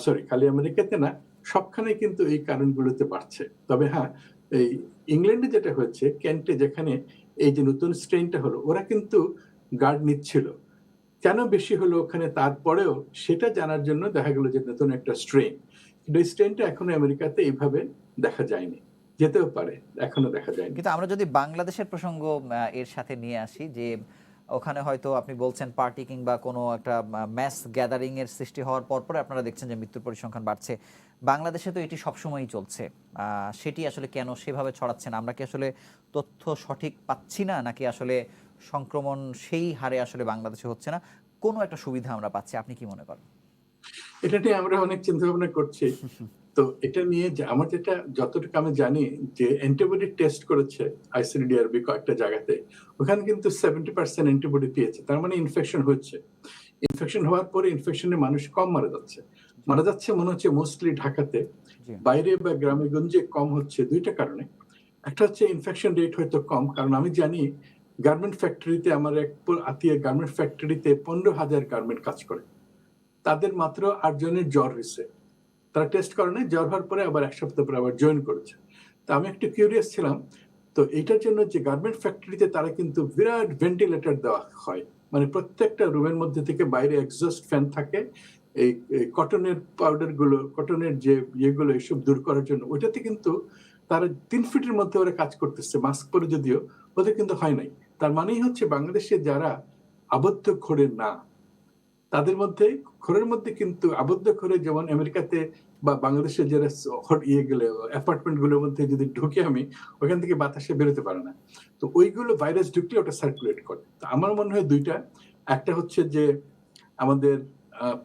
সরি খালি আমেরিকাতে না, সবখানে কিন্তু এই কারণগুলোতে বাড়ছে। তবে হ্যাঁ, এই ইংল্যান্ডে যেটা হয়েছে, কেন্টে, যেখানে এই যে নতুন স্ট্রেনটা হলো, ওরা কিন্তু গার্ড নিচ্ছিল। কেন বেশি হলো ওখানে, তারপরেও সেটা জানার জন্য দেখা গেল যে নতুন একটা স্ট্রেন। কিন্তু এই স্ট্রেনটা এখনো আমেরিকাতে এইভাবে দেখা যায়নি, যেতেও পারে, এখনো দেখা যায়নি। কিন্তু আমরা যদি বাংলাদেশের প্রসঙ্গ এর সাথে নিয়ে আসি, যে ওখানে হয়তো আপনি বলছেন পার্টি কিংবা কোনো একটা ম্যাস গ্যাদারিং এর সৃষ্টি হওয়ার পরে আপনারা দেখছেন যে মৃত্যুর পরিসংখ্যান বাড়ছে। বাংলাদেশে তো এটি সবসময়ই চলছে, সেটি আসলে কেন সেভাবে ছড়াচ্ছে না? আমরা কি আসলে তথ্য সঠিক পাচ্ছি না, নাকি আসলে সংক্রমণ সেই হারে আসলে বাংলাদেশে হচ্ছে না, কোনো একটা সুবিধা আমরা পাচ্ছি? আপনি কি মনে করেন? এটা নিয়ে আমরা অনেক চিন্তা ভাবনা করছি। তো এটা নিয়ে যে আমার যেটা যতটুকু আমি জানি, যে অ্যান্টিবডি টেস্ট করেছে আইসিডিআরবি কয়েকটা জায়গাতে, ওখানে কিন্তু 70% অ্যান্টিবডি পেয়েছে। তার মানে ইনফেকশন হচ্ছে। ইনফেকশন হওয়ার পরে ইনফেকশনে মানুষ কম মারা যাচ্ছে। মারা যাচ্ছে মনে হচ্ছে মোস্টলি ঢাকাতে, জি, বাইরে বা গ্রামে গঞ্জে কম হচ্ছে দুইটা কারণে। একটা হচ্ছে ইনফেকশন রেট হয়তো কম, কারণ আমি জানি গার্মেন্ট ফ্যাক্টরিতে, আমার এক আত্মীয় গার্মেন্ট ফ্যাক্টরিতে 15,000 গার্মেন্ট কাজ করে, তাদের মাত্র 8 জনের জ্বর হয়েছে। তারা টেস্ট করে নাই, জ্বর হওয়ার পরে আবার 1 সপ্তাহ পরে আবার জয়েন করেছে। তো আমি একটু কিউরিয়াস ছিলাম। তো এইটার জন্য যে গার্মেন্ট ফ্যাক্টরিতে তারা কিন্তু বিরাট ভেন্টিলেটর দেওয়া হয়, মানে প্রত্যেকটা রুমের মধ্যে থেকে বাইরে এক্সস্ট ফ্যান থাকে, এই কটনের পাউডার গুলো, কটনের যে ইয়েগুলো, এসব দূর করার জন্য। ওইটাতে কিন্তু তারা 3 ফিটের মধ্যে ওরা কাজ করতেছে, মাস্ক পরে, যদিও ওদের কিন্তু হয় নাই। তার মানেই হচ্ছে বাংলাদেশে যারা আবদ্ধ ঘরে না, তাদের মধ্যে, ঘরের মধ্যে কিন্তু আবদ্ধ ঘরে, যেমন আমেরিকাতে বা বাংলাদেশে যারা ইয়ে গেলে অ্যাপার্টমেন্ট গুলোর মধ্যে যদি ঢুকে আমি, ওখান থেকে বাতাসে বেরোতে পারে না। তো ওইগুলো ভাইরাস ঢুকলে ওটা সার্কুলেট করে। তো আমার মনে হয় দুইটা, একটা হচ্ছে যে আমাদের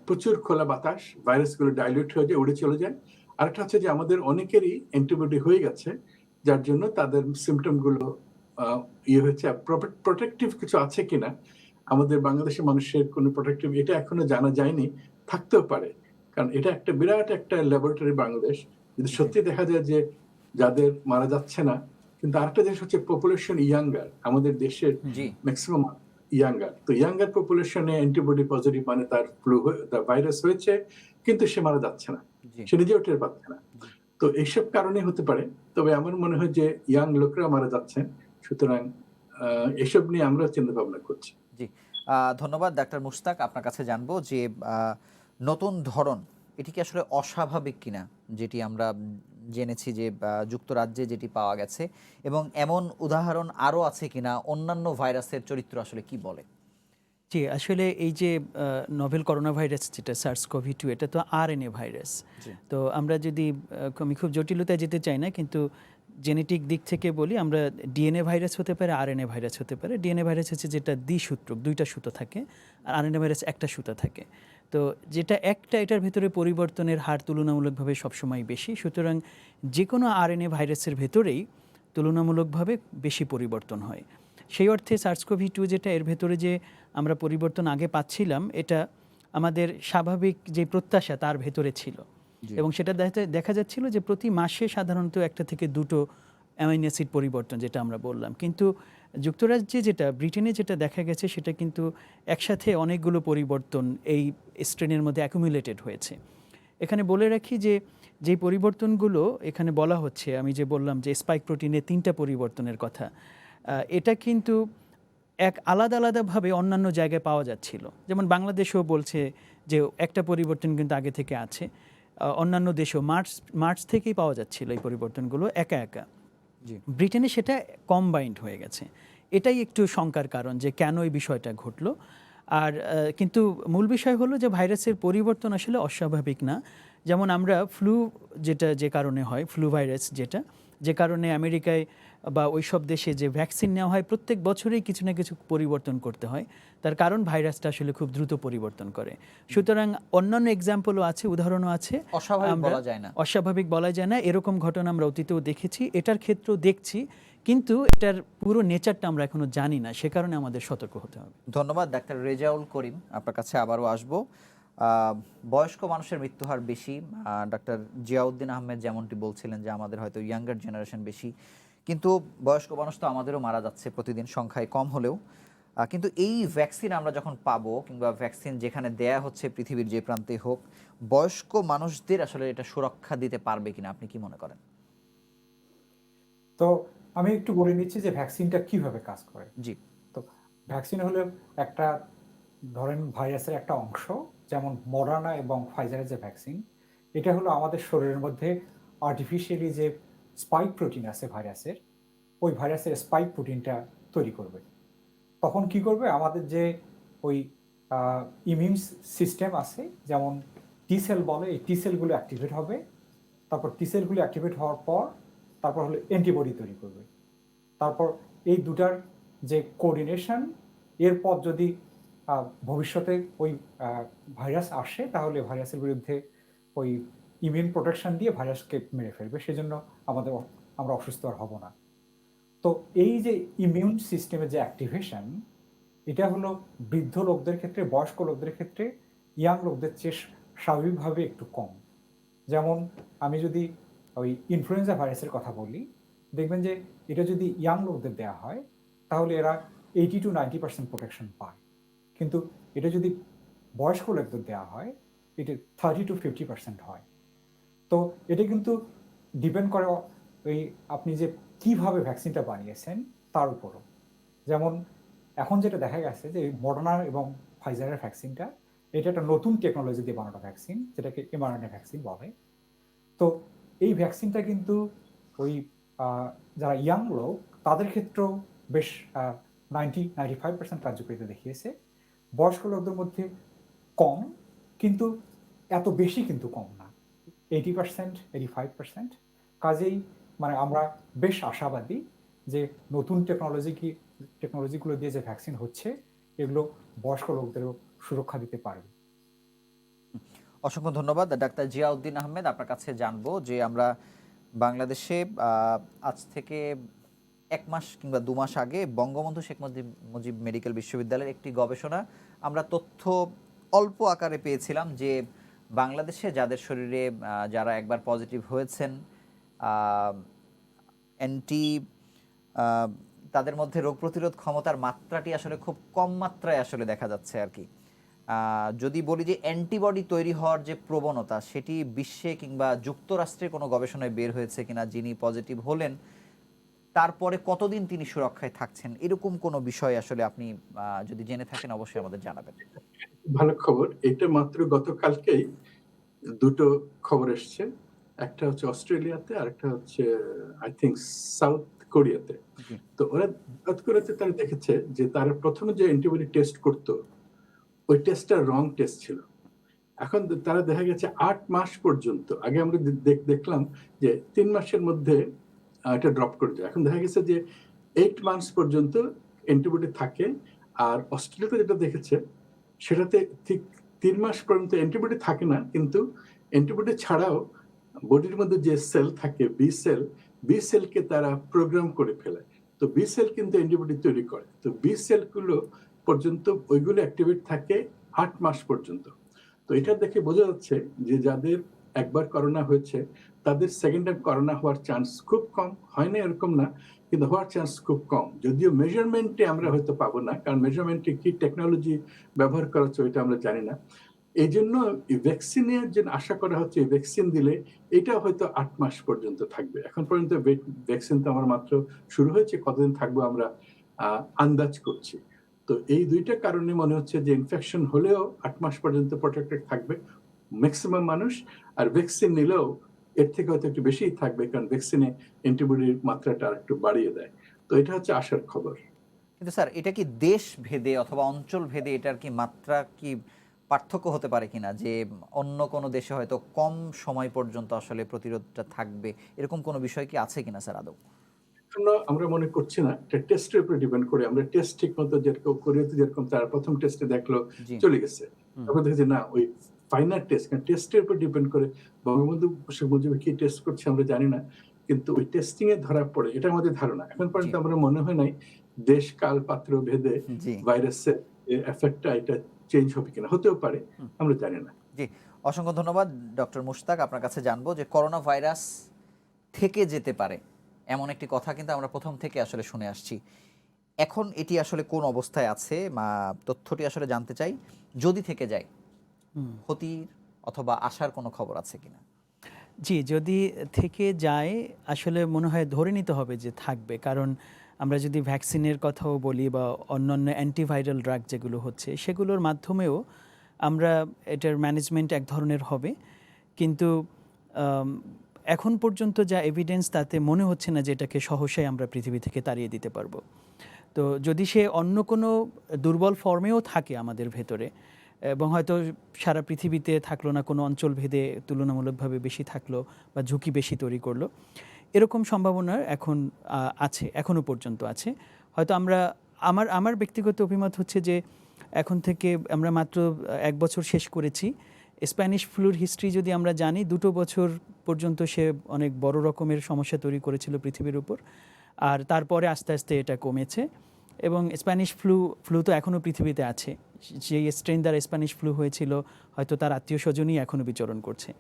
প্রচুর খোলা বাতাস, ভাইরাস গুলো ডাইলিউট হয়ে যায়, উড়ে চলে যায়। আরেকটা হচ্ছে যে আমাদের অনেকেরই অ্যান্টিবডি হয়ে গেছে, যার জন্য তাদের সিমটম গুলো ইয়ে হয়েছে। প্রোটেক্টিভ কিছু আছে কিনা আমাদের বাংলাদেশের মানুষের, কোনো প্রোটেক্টিভ, এটা এখনো জানা যায়নি, থাকতেও পারে। কারণ এটা একটা বিরাট একটা ল্যাবরেটরি বাংলাদেশ। যদি সত্যি দেখা যায় যে যাদের মারা যাচ্ছে না, কিন্তু আরেকটা জিনিস হচ্ছে পপুলেশন ইয়াঙ্গার, আমাদের দেশের জি, ম্যাক্সিমাম ইয়াঙ্গার। তো ইয়াঙ্গার পপুলেশনে অ্যান্টিবডি পজিটিভ, মানে তার ফ্লু, তার ভাইরাস হয়েছে, কিন্তু সে মারা যাচ্ছে না, জি, সে নিজেও টের পাচ্ছে না। জি। তো এইসব কারণে হতে পারে। তবে আমার মনে হয় যে ইয়াং লোকরা মারা যাচ্ছেন, সুতরাং এসব নিয়ে আমরা চিন্তা ভাবনা করছি। জি, ধন্যবাদ ডাক্তার মুশতাক। আপনার কাছে জানবো যে নতুন ধরন, এটি কি আসলে অস্বাভাবিক কিনা, যেটি আমরা জেনেছি যে যুক্তরাজ্যে যেটি পাওয়া গেছে, এবং এমন উদাহরণ আরও আছে কিনা, অন্যান্য ভাইরাসের চরিত্র আসলে কি বলে? জি, আসলে এই যে নভেল করোনা ভাইরাস যেটা SARS-CoV-2, এটা তো আরএনএ ভাইরাস। জি, তো আমরা যদি আমি খুব জটিলতায় যেতে চাই না, কিন্তু জেনেটিক দিক থেকে বলি, আমরা ডিএনএ ভাইরাস হতে পারে, আরএনএ ভাইরাস হতে পারে। ডিএনএ ভাইরাস হচ্ছে যেটা দ্বিসূত্রক, 2টা সুতো থাকে, আর আরএনএ ভাইরাস একটা সুতো থাকে। তো যেটা একটা, এটার ভেতরে পরিবর্তনের হার তুলনামূলকভাবে সবসময় বেশি। সুতরাং যে কোনো আরএনএ ভাইরাসের ভেতরেই তুলনামূলকভাবে বেশি পরিবর্তন হয়। সেই অর্থে SARS-CoV-2 যেটা, এর ভেতরে যে আমরা পরিবর্তন আগে পাচ্ছিলাম, এটা আমাদের স্বাভাবিক যে প্রত্যাশা তার ভেতরে ছিল। জি। এবং সেটা দেখা যাচ্ছিল যে প্রতি মাসে সাধারণত একটা থেকে দুটো অ্যামাইনো অ্যাসিড পরিবর্তন, যেটা আমরা বললাম। কিন্তু যুক্তরাজ্যে ব্রিটেনে যেটা দেখা গেছে সেটা কিন্তু একসাথে অনেকগুলো পরিবর্তন এই স্ট্রেনের মধ্যে অ্যাকুমুলেটেড হয়েছে। এখানে বলে রাখি যে যেই পরিবর্তনগুলো এখানে বলা হচ্ছে, আমি যে বললাম যে স্পাইক প্রোটিনে 3টা পরিবর্তনের কথা, এটা কিন্তু আলাদা আলাদাভাবে অন্যান্য জায়গায় পাওয়া যাচ্ছিল। যেমন বাংলাদেশেও বলছে যে একটা পরিবর্তন কিন্তু আগে থেকে আছে, অন্যান্য দেশেও মার্চ থেকেই পাওয়া যাচ্ছিল এই পরিবর্তনগুলো একা একা। জি। ব্রিটেনে সেটা কম্বাইন্ড হয়ে গেছে। এটাই একটু শঙ্কার কারণ যে কেন এই বিষয়টা ঘটলো। আর কিন্তু মূল বিষয় হলো যে ভাইরাসের পরিবর্তন আসলে অস্বাভাবিক না। যেমন আমরা যে কারণে হয় ফ্লু ভাইরাস, যে কারণে আমেরিকায় বা ওইসব দেশে যে ভ্যাকসিন নেওয়া হয় প্রত্যেক বছরেই কিছু না কিছু পরিবর্তন করতে হয়, তার কারণ ভাইরাসটা আসলে খুব দ্রুত পরিবর্তন করে। সুতরাং অন্যান্য এক্সাম্পলও আছে, উদাহরণও আছে। অস্বাভাবিক বলা যায় না। অস্বাভাবিক বলা যায় না, এরকম ঘটনা আমরা অতীতেও দেখেছি, এটার ক্ষেত্রেও দেখছি, কিন্তু এটার পুরো নেচারটা আমরা এখনো জানি না, সে কারণে আমাদের সতর্ক হতে হবে। ধন্যবাদ ডাক্তার রেজাউল করিম, আপনার কাছে আবারও আসবো। বয়স্ক মানুষের মৃত্যুহার বেশি, ডাক্তার জিয়াউদ্দিন আহমেদ যেমনটি বলছিলেন যে আমাদের হয়তো ইয়াঙ্গার জেনারেশন বেশি, কিন্তু বয়স্ক মানুষ তো আমাদেরও মারা যাচ্ছে প্রতিদিন, সংখ্যায় কম হলেও। কিন্তু এই ভ্যাকসিন আমরা যখন পাবো, কিংবা ভ্যাকসিন যেখানে দেয়া হচ্ছে পৃথিবীর যে প্রান্তে হোক, বয়স্ক মানুষদের আসলে এটা সুরক্ষা দিতে পারবে কিনা আপনি কি মনে করেন? তো আমি একটু বলে নিচ্ছি যে ভ্যাকসিনটা কিভাবে কাজ করে। জি। তো ভ্যাকসিন হলো একটা, ধরেন, ভাইরাসের একটা অংশ, যেমন মডার্না এবং ফাইজারের যে ভ্যাকসিন, এটা হলো আমাদের শরীরের মধ্যে আর্টিফিশিয়ালি যে স্পাইক প্রোটিন আছে ভাইরাসের, ওই ভাইরাসের স্পাইক প্রোটিনটা তৈরি করবে। তখন কি করবে, আমাদের যে ওই ইমিউন সিস্টেম আছে, যেমন টি সেল বলে, এই টি সেলগুলো অ্যাক্টিভেট হবে। তারপর টি সেলগুলো অ্যাক্টিভেট হওয়ার পর তারপর হলো অ্যান্টিবডি তৈরি করবে। তারপর এই দুটার যে কোঅর্ডিনেশন, এরপর যদি ভবিষ্যতে ওই ভাইরাস আসে, তাহলে ভাইরাসের বিরুদ্ধে ওই ইমিউন প্রোটেকশন দিয়ে ভাইরাসকে মেরে ফেলবে, সেজন্য আমরা অসুস্থ আর হব না। তো এই যে ইমিউন সিস্টেমের যে অ্যাক্টিভেশন, এটা হলো বৃদ্ধ লোকদের ক্ষেত্রে, বয়স্ক লোকদের ক্ষেত্রে ইয়াং লোকদের চেয়ে স্বাভাবিকভাবে একটু কম। যেমন আমি যদি ওই ইনফ্লুয়েঞ্জা ভাইরাসের কথা বলি, দেখবেন যে এটা যদি ইয়াং লোকদের দেওয়া হয়, তাহলে এরা 80-90% প্রোটেকশন পায়। কিন্তু এটা যদি বয়স্ক লোকদের দেওয়া হয়, এটা 30-50% হয়। তো এটা কিন্তু ডিপেন্ড করে ওই আপনি যে কিভাবে ভ্যাকসিনটা বানিয়েছেন তার উপরও। যেমন এখন যেটা দেখা গেছে যে মডার্না এবং ফাইজারের ভ্যাকসিনটা, এটা একটা নতুন টেকনোলজি দিয়ে বানানো ভ্যাকসিন, যেটাকে এমআরএনএ ভ্যাকসিন বলে। তো এই ভ্যাকসিনটা কিন্তু ওই যারা ইয়াং লোক, তাদের ক্ষেত্রেও বেশ 90-95% কার্যকারিতা দেখিয়েছে। বয়স্ক লোকদের মধ্যে কম, কিন্তু এত বেশি কিন্তু কম না, 80%-85%। কাজেই মানে আমরা বেশ আশাবাদী যে নতুন টেকনোলজিগুলো দিয়ে যে ভ্যাকসিন হচ্ছে, এগুলো বয়স্ক লোকদেরও সুরক্ষা দিতে পারবে। অসংখ্য ধন্যবাদ ডাক্তার জিয়াউদ্দিন আহমেদ। আপনার কাছে জানবো যে আমরা বাংলাদেশে আজ থেকে 1 মাস কিংবা 2 মাস আগে বঙ্গবন্ধু শেখ মুজিব মেডিকেল বিশ্ববিদ্যালয়ের একটি গবেষণা আমরা তথ্য অল্প আকারে পেয়েছিলাম যে বাংলাদেশে যাদের শরীরে যারা একবার পজিটিভ হয়েছেন, অ্যান্টি তাদের মধ্যে রোগ প্রতিরোধ ক্ষমতার মাত্রাটি আসলে খুব কম মাত্রায় আসলে দেখা যাচ্ছে আর কি। যদি বলি যে অ্যান্টিবডি তৈরি হওয়ার যে প্রবণতা, সেটি বিশ্বে কিংবা যুক্তরাষ্ট্রে কোনো গবেষণায় বের হয়েছে কিনা, যিনি পজিটিভ হলেন তারপরে কতদিন তিনি সুরক্ষায় থাকছেন, এরকম কোনো বিষয় আসলে আপনি যদি জেনে থাকেন অবশ্যই আমাদের জানাবেন। ভালো খবর। এটা মাত্র গতকালকেই দুটো খবর এসছে। একটা হচ্ছে অস্ট্রেলিয়াতে, আর একটা হচ্ছে আই থিংক সাউথ কোরিয়াতে। তো ওরা সাউথ কোরিয়াতে তারা দেখেছে যে তারা প্রথমে যে অ্যান্টিবডি টেস্ট করতো, ওই টেস্টটা রং টেস্ট ছিল। এখন তারা দেখা গেছে 8 মাস পর্যন্ত, আগে আমরা দেখলাম যে 3 মাসের মধ্যে এটা ড্রপ করে যায়। এখন দেখা গেছে যে 8 মান্থস পর্যন্ত অ্যান্টিবডি থাকে। আর অস্ট্রেলিয়াতে যেটা দেখেছে, সেটাতে ঠিক 3 মাস পর্যন্ত অ্যান্টিবডি থাকে না, কিন্তু অ্যান্টিবডি ছাড়াও বডির মধ্যে যে সেল থাকে, বি সেলকে তারা প্রোগ্রাম করে ফেলে। তো বি সেল কিন্তু অ্যান্টিবডি তৈরি করে। তো বি সেলগুলো পর্যন্ত ওইগুলো অ্যাক্টিভেট থাকে 8 মাস পর্যন্ত। তো এটা দেখে বোঝা যাচ্ছে যে যাদের একবার করোনা হয়েছে, তাদের সেকেন্ড টাইম করোনা হওয়ার চান্স খুব কম। হয় না এরকম না, কিন্তু হওয়ার চান্স খুব কম। যদিও মেজারমেন্টে আমরা হয়তো পাবো না, কারণ মেজারমেন্টে কি টেকনোলজি ব্যবহার করা হচ্ছে ওইটা আমরা জানি না। এই জন্য ভ্যাকসিনের যে আশা করা হচ্ছে, ভ্যাকসিন দিলে এটা হয়তো ৮ মাস পর্যন্ত থাকবে। এখন পর্যন্ত ভ্যাকসিন তো আমার মাত্র শুরু হয়েছে, কতদিন থাকবো আমরা আন্দাজ করছি। তো এই ২ টা কারণে মনে হচ্ছে যে ইনফেকশন হলেও ৮ মাস পর্যন্ত প্রোটেক্টেড থাকবে ম্যাক্সিমাম মানুষ। আর ভ্যাকসিন নিলেও এর থেকে হয়তো একটু বেশিই থাকবে, কারণ ভ্যাকসিনে অ্যান্টিবডির মাত্রাটা আরেকটু বাড়িয়ে দেয়। তো এটা হচ্ছে আশার খবর। কিন্তু স্যার এটা কি দেশ ভেদে অথবা অঞ্চল ভেদে এটার কি মাত্রা কি পার্থক্য হতে পারে কিনা, যে অন্য কোনো দেশে হয়তো কম সময় পর্যন্ত আসলে প্রতিরোধটা থাকবে, এরকম কোনো বিষয় কি আছে কিনা স্যার আদৌ? এখনো আমরা মনে করছি না, এটা টেস্টের উপর ডিপেন্ড করে। আমরা টেস্ট ঠিক মতো যেরকম কোরিয়াতে যেরকম তারা প্রথম টেস্টে দেখলো জি। চলে গেছে, হুম। তারপর দেখে যে না ওই ফাইনাল টেস্ট, কারণ টেস্টের উপর ডিপেন্ড করে। বঙ্গবন্ধু শেখ মুজিব কি টেস্ট করছে আমরা জানি না, কিন্তু ওই টেস্টিং এ ধরা পড়ে, এটা আমাদের ধারণা। এখন জি। পর্যন্ত আমরা মনে হয় নাই দেশ কাল পাত্র ভেদে জি। ভাইরাসের এফেক্টটা এটা চেঞ্জ হবে কিনা, হতেও পারে, হুম। আমরা জানি না। জি, অসংখ্য ধন্যবাদ ডক্টর মুশতাক। আপনার কাছে জানবো যে করোনা ভাইরাস থেকে যেতে পারে এমন একটি কথা কিন্তু আমরা প্রথম থেকে আসলে শুনে আসছি। এখন এটি আসলে কোন অবস্থায় আছে বা তথ্যটি আসলে জানতে চাই। যদি থেকে যায়, হুম। ক্ষতির অথবা আশার কোনো খবর আছে কিনা? জি, যদি থেকে যায় আসলে মনে হয় ধরে নিতে হবে যে থাকবে। কারণ আমরা যদি ভ্যাকসিনের কথাও বলি বা অন্যান্য অ্যান্টিভাইরাল ড্রাগ যেগুলো হচ্ছে সেগুলোর মাধ্যমেও আমরা এটার ম্যানেজমেন্ট এক ধরনের হবে। কিন্তু আম এখন পর্যন্ত যা এভিডেন্স তাতে মনে হচ্ছে না যে এটাকে সহসাই আমরা পৃথিবী থেকে তাড়িয়ে দিতে পারবো। তো যদি সে অন্য কোনো দুর্বল ফর্মেও থাকে আমাদের ভেতরে এবং হয়তো সারা পৃথিবীতে থাকলো না, কোনো অঞ্চল ভেদে তুলনামূলকভাবে বেশি থাকলো বা ঝুঁকি বেশি তৈরি করলো, এরকম সম্ভাবনা এখন আছে, এখনও পর্যন্ত আছে। হয়তো আমরা আমার ব্যক্তিগত অভিমত হচ্ছে যে এখন থেকে আমরা মাত্র ১ বছর শেষ করেছি। স্প্যানিশ ফ্লুর হিস্ট্রি যদি আমরা জানি, ২ বছর পর্যন্ত সে অনেক বড় রকমের সমস্যা তৈরি করেছিল পৃথিবীর উপর। আর তারপরে আস্তে আস্তে এটা কমেছে এবং স্প্যানিশ ফ্লু তো এখনও পৃথিবীতে আছে। যে স্ট্রেন দ্বারা স্প্যানিশ ফ্লু হয়েছিল হয়তো তার আত্মীয় স্বজনই এখনও বিচরণ করছে।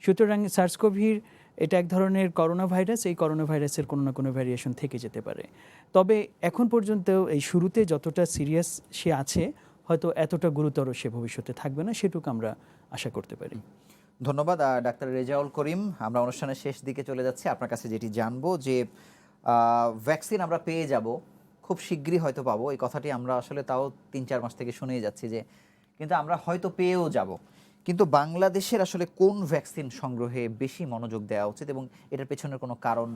সুতরাং সার্স কোভির এটা এক ধরনের করোনা ভাইরাস, এই করোনা ভাইরাসের কোনো না কোনো ভ্যারিয়েশন থেকে যেতে পারে। তবে এখন পর্যন্ত এই শুরুতে যতটা সিরিয়াস সে আছে হয়তো এতটা গুরুতর সে ভবিষ্যতে থাকবে না, সেটুকু আমরা আশা করতে পারি। ধন্যবাদ ডাক্তার রেজাউল করিম। আমরা অনুষ্ঠানের শেষ দিকে চলে যাচ্ছি। আপনার কাছে যেটি জানবো যে ভ্যাকসিন আমরা পেয়ে যাব, খুব শিগগিরই হয়তো পাবো, এই কথাটি আমরা আসলে তাও ৩-৪ মাস থেকে শুনেই যাচ্ছি যে, কিন্তু আমরা হয়তো পেয়েও যাব। কিন্তু বাংলাদেশের আসলে কোন ভ্যাকসিন সংগ্রহে বেশি মনোযোগ দেওয়া উচিত এবং এটার পেছনের কোনো কারণ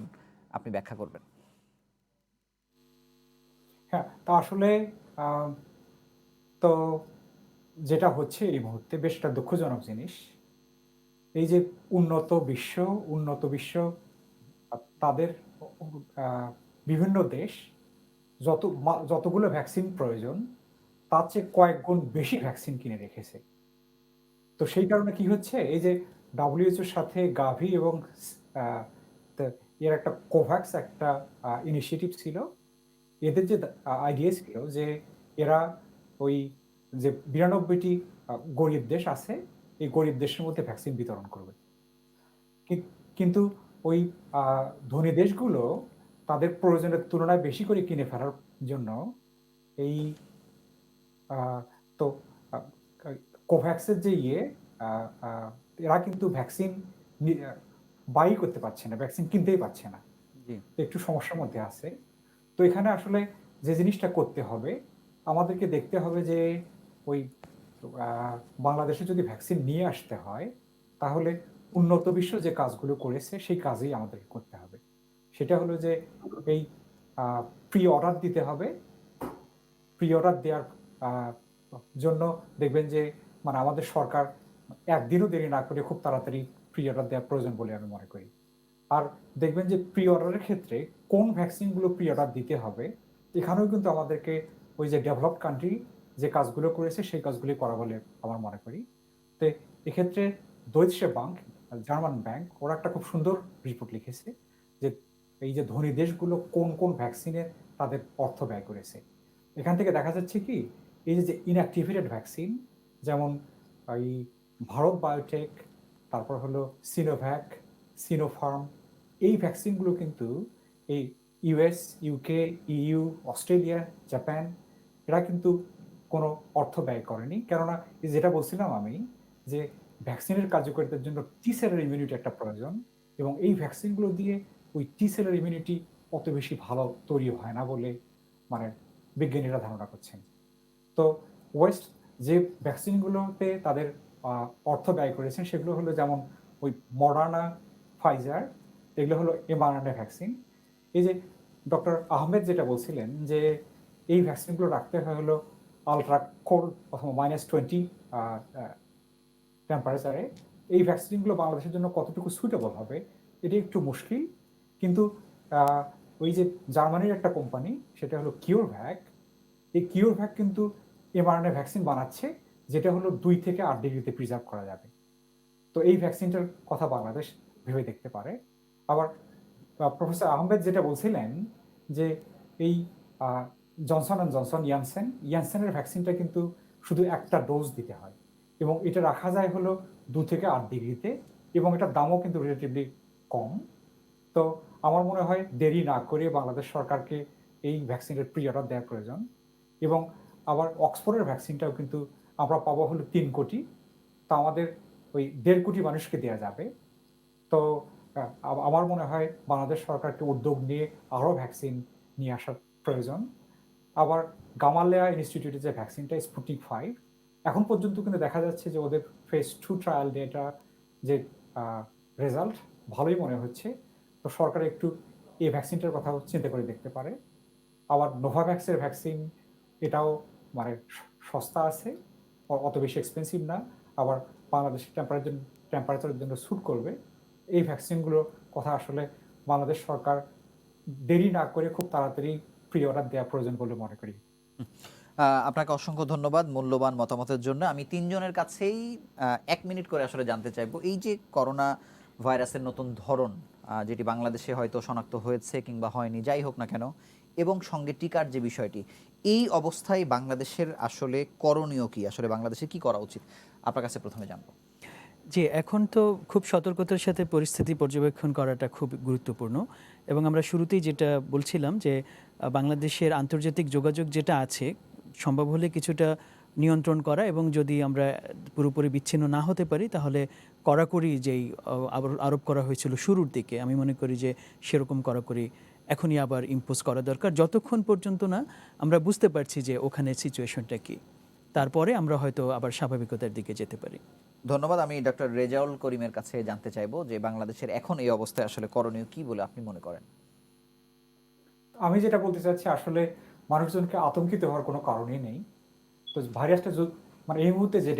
আপনি ব্যাখ্যা করবেন? হ্যাঁ, তা আসলে আহ, তো যেটা হচ্ছে এই মুহূর্তে বেশ একটা দুঃখজনক জিনিস। এই যে উন্নত বিশ্ব তাদের আহ, বিভিন্ন দেশ যতগুলো ভ্যাকসিন প্রয়োজন তার চেয়ে কয়েক গুণ বেশি ভ্যাকসিন কিনে রেখেছে। তো সেই কারণে কি হচ্ছে, এই যে ডাব্লিউএইচওর সাথে গাভি এবং আহ, এর একটা কোভ্যাক্স একটা ইনিশিয়েটিভ ছিল। এদের যে আইডিয়া ছিল যে এরা ওই যে ৯২টি গরিব দেশ আছে, এই গরিব দেশের মধ্যে ভ্যাকসিন বিতরণ করবে। কিন্তু ওই ধনী দেশগুলো তাদের প্রয়োজনের তুলনায় বেশি করে কিনে ফেলার জন্য এই আহ, তো কোভ্যাক্সের যে আহ, আহ, এরা কিন্তু ভ্যাকসিন বাই করতে পারছে না, ভ্যাকসিন কিনতেই পারছে না। জি। তো একটু সমস্যার মধ্যে আছে। তো এখানে আসলে যে জিনিসটা করতে হবে, আমাদেরকে দেখতে হবে যে ওই আহ, বাংলাদেশে যদি ভ্যাকসিন নিয়ে আসতে হয় তাহলে উন্নত বিশ্ব যে কাজগুলো করেছে সেই কাজই আমাদেরকে করতে হবে। সেটা হলো যে এই প্রি অর্ডার দিতে হবে। প্রি অর্ডার দেওয়ার আহ, জন্য দেখবেন যে মানে আমাদের সরকার একদিনও দেরি না করে খুব তাড়াতাড়ি প্রি অর্ডার দেওয়ার প্রয়োজন বলে আমি মনে করি। আর দেখবেন যে প্রি অর্ডারের ক্ষেত্রে কোন ভ্যাকসিনগুলো প্রি অর্ডার দিতে হবে, এখানেও কিন্তু আমাদেরকে ওই যে ডেভেলপড কান্ট্রি যে কাজগুলো করেছে সেই কাজগুলি করা বলে আমার মনে করি। তো এক্ষেত্রে দৈৎসে ব্যাংক, জার্মান ব্যাংক, ওরা একটা খুব সুন্দর রিপোর্ট লিখেছে যে এই যে ধনী দেশগুলো কোন কোন ভ্যাকসিনে তাদের অর্থ ব্যয় করেছে। এখান থেকে দেখা যাচ্ছে কি, এই যে ইনঅ্যাক্টিভেটেড ভ্যাকসিন, যেমন এই ভারত বায়োটেক, তারপর হলো সিনোভ্যাক, সিনোফার্ম। এই ভ্যাকসিনগুলো কিন্তু এই US, UK, EU, Australia, Japan এরা কিন্তু কোনো অর্থ ব্যয় করেনি, কেননা এই যেটা বলছিলাম আমি যে ভ্যাকসিনের কার্যকারিতার জন্য টি সেলের ইমিউনিটি একটা প্রয়োজন, এবং এই ভ্যাকসিনগুলো দিয়ে ওই টি সেলের ইমিউনিটি অত বেশি ভালো তৈরি হয় না বলে মানে বিজ্ঞানীরা ধারণা করছেন। তো ওয়েস্ট যে ভ্যাকসিনগুলোতে তাদের অর্থ ব্যয় করেছেন সেগুলো হলো যেমন ওই মডার্না, ফাইজার, এগুলো হলো mRNA ভ্যাকসিন। এই যে ডক্টর আহমেদ যেটা বলছিলেন যে এই ভ্যাকসিনগুলো রাখতে হয় হলো আলট্রা কোল্ড অথবা -20 টেম্পারেচারে। এই ভ্যাকসিনগুলো বাংলাদেশের জন্য কতটুকু সুইটেবল হবে এটি একটু মুশকিল, কিন্তু ওই যে জার্মানির একটা কোম্পানি সেটা হলো কিউরভ্যাক, এই কিউরভ্যাক কিন্তু mRNA ভ্যাকসিন বানাচ্ছে যেটা হলো 2 থেকে 8 ডিগ্রিতে প্রিজার্ভ করা যাবে। তো এই ভ্যাকসিনটার কথা বাংলাদেশ ভেবে দেখতে পারে। আবার প্রফেসর আহমেদ যেটা বলছিলেন যে এই জনসন অ্যান্ড জনসন, ইয়ানসেনের ভ্যাকসিনটা কিন্তু শুধু একটা ডোজ দিতে হয় এবং এটা রাখা যায় হলো 2 থেকে 8 ডিগ্রিতে, এবং এটার দামও কিন্তু রিলেটিভলি কম। তো আমার মনে হয় দেরি না করে বাংলাদেশ সরকারকে এই ভ্যাকসিনের প্রি অর্ডার দেওয়ার প্রয়োজন। এবং আবার অক্সফোর্ডের ভ্যাকসিনটাও কিন্তু আমরা পাবো হলো 3 কোটি, তা আমাদের ওই 1.5 কোটি মানুষকে দেওয়া যাবে। তো আমার মনে হয় বাংলাদেশ সরকারকে উদ্যোগ নিয়ে আরও ভ্যাকসিন নিয়ে আসার প্রয়োজন। আবার গামালেয়া ইনস্টিটিউটের যে ভ্যাকসিনটা স্পুটনিক 5, এখন পর্যন্ত কিন্তু দেখা যাচ্ছে যে ওদের ফেজ 2 ট্রায়াল ডেটা যে রেজাল্ট ভালোই মনে হচ্ছে। তো সরকার একটু এই ভ্যাকসিনটার কথা চিন্তা করে দেখতে পারে। আবার নোভাভ্যাক্সের ভ্যাকসিন, এটাও মানে সস্তা আছে, অত বেশি এক্সপেন্সিভ না, আবার বাংলাদেশের টেম্পারেচারের জন্য স্যুট করবে। এই ভ্যাকসিনগুলোর কথা আসলে বাংলাদেশ সরকার দেরি না করে খুব তাড়াতাড়ি প্রি অর্ডার দেওয়া প্রয়োজন বলে মনে করি। আপনাকে অসংখ্য ধন্যবাদ মূল্যবান মতামতের জন্য। আমি তিনজনের কাছেই 1 মিনিট করে আসলে জানতে চাইবো, এই যে করোনা ভাইরাসের নতুন ধরন যেটি বাংলাদেশে হয়তো শনাক্ত হয়েছে কিংবা হয়নি, যাই হোক না কেন, এবং সঙ্গে টিকার যে বিষয়টি, এই অবস্থায় বাংলাদেশের আসলে করণীয় কি, আসলে বাংলাদেশে কি করা উচিত, আপনার কাছে প্রথমে জানবো। জি, এখন তো খুব সতর্কতার সাথে পরিস্থিতি পর্যবেক্ষণ করাটা খুব গুরুত্বপূর্ণ, এবং আমরা শুরুতেই যেটা বলছিলাম যে বাংলাদেশের আন্তর্জাতিক যোগাযোগ যেটা আছে সম্ভব হলে কিছুটা নিয়ন্ত্রণ করা, এবং যদি আমরা পুরোপুরি বিচ্ছিন্ন না হতে পারি তাহলে কড়াকড়ি যেই আরোপ করা হয়েছিল শুরুর দিকে, আমি মনে করি যে সেরকম কড়াকড়ি এখনই আবার ইম্পোজ করা দরকার, যতক্ষণ পর্যন্ত না আমরা বুঝতে পারছি যে ওখানে সিচুয়েশনটা কী, তারপরে আমরা হয়তো আবার স্বাভাবিকতার দিকে যেতে পারি। ধন্যবাদ। আমি ডক্টর রেজাউল করিমের কাছে জানতে চাইবো যে বাংলাদেশের এখন এই অবস্থায় আসলে করণীয় কি বলে আপনি মনে করেন। আমি যেটা বলতে চাচ্ছি আসলে মানুষজনকে আতঙ্কিত হওয়ার কোনো কারণই নেই। তো ভাইরাসটা মানে এই মুহূর্তে যে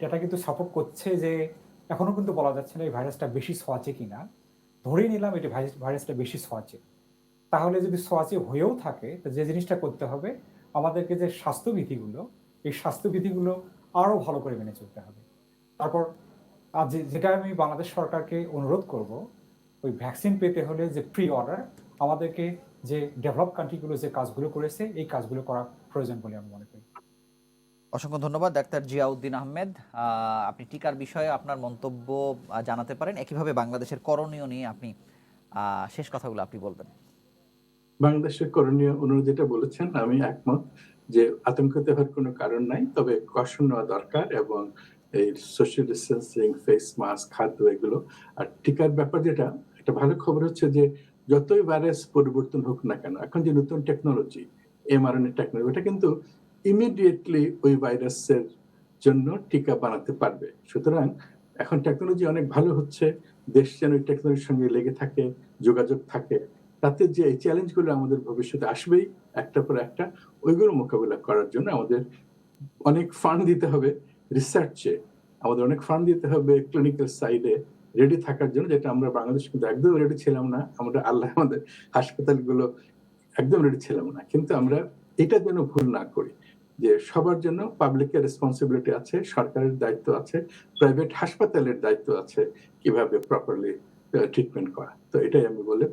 ডেটা কিন্তু সাপোর্ট করছে যে এখনো কিন্তু বলা যাচ্ছে না এই ভাইরাসটা বেশি ছোঁয়াচে কিনা। ধরেই নিলাম এটি ভাইরাসটা বেশি ছোঁয়াচে, তাহলে যদি ছোঁয়াচে হয়েও থাকে তো যে জিনিসটা করতে হবে, আমাদেরকে যে স্বাস্থ্যবিধিগুলো, এই স্বাস্থ্যবিধিগুলো আরও ভালো করে মেনে চলতে হবে। তারপর আর যেটা আমি বাংলাদেশ সরকারকে অনুরোধ করব, ওই ভ্যাকসিন পেতে হলে যে প্রি অর্ডার, আমাদেরকে যে ডেভেলপ কান্ট্রিগুলো যে কাজগুলো করেছে এই কাজগুলো করা প্রয়োজন বলে আমি মনে করি। অসংখ্য ধন্যবাদ ডাক্তার জিয়াউদ্দিন আহমেদ। আপনি টিকার বিষয়ে আপনার মন্তব্য জানাতে পারেন, একইভাবে বাংলাদেশের করণীয় নিয়ে আপনি শেষ কথাগুলো আপনি বলবেন। বাংলাদেশের করণীয় অনুযায়ী যেটা বলেছেন আমি একমত যে আতঙ্কিত হওয়ার কোনো কারণ নাই, তবে কশন নেওয়া দরকার এবং এই সোশ্যাল ডিস্টেন্সিং, ফেস মাস্ক, খাদ্য এগুলো। আর টিকার ব্যাপার যেটা একটা ভালো খবর হচ্ছে যে যতই ভাইরাস পরিবর্তন হোক না কেন, এখন যে নতুন টেকনোলজি mRNA টেকনোলজি, ওটা কিন্তু ইমিডিয়েটলি ওই ভাইরাসের জন্য টিকা বানাতে পারবে। সুতরাং এখন টেকনোলজি অনেক ভালো হচ্ছে, দেশ যেন ওই টেকনোলজির সঙ্গে লেগে থাকে, যোগাযোগ থাকে, তাতে যে এই চ্যালেঞ্জগুলো আমাদের ভবিষ্যতে আসবেই একটার পর একটা, ওইগুলো মোকাবিলা করার জন্য আমাদের অনেক ফান্ড দিতে হবে রিসার্চে, আমাদের অনেক ফান্ড দিতে হবে ক্লিনিক্যাল সাইডে রেডি থাকার জন্য, যেটা আমরা বাংলাদেশ কিন্তু একদম রেডি ছিলাম না। আমরা আল্লাহ আমাদের হাসপাতালগুলো একদম রেডি ছিলাম না, কিন্তু আমরা এটা যেন ভুল না করি যে সবার জন্য পাবলিকের রেসপন্সিবিলিটি আছে, সরকারের দায়িত্ব আছে, প্রাইভেট হাসপাতালের দায়িত্ব আছে কিভাবে প্রপারলি ট্রিটমেন্ট করা। তো এটাই আমি বলে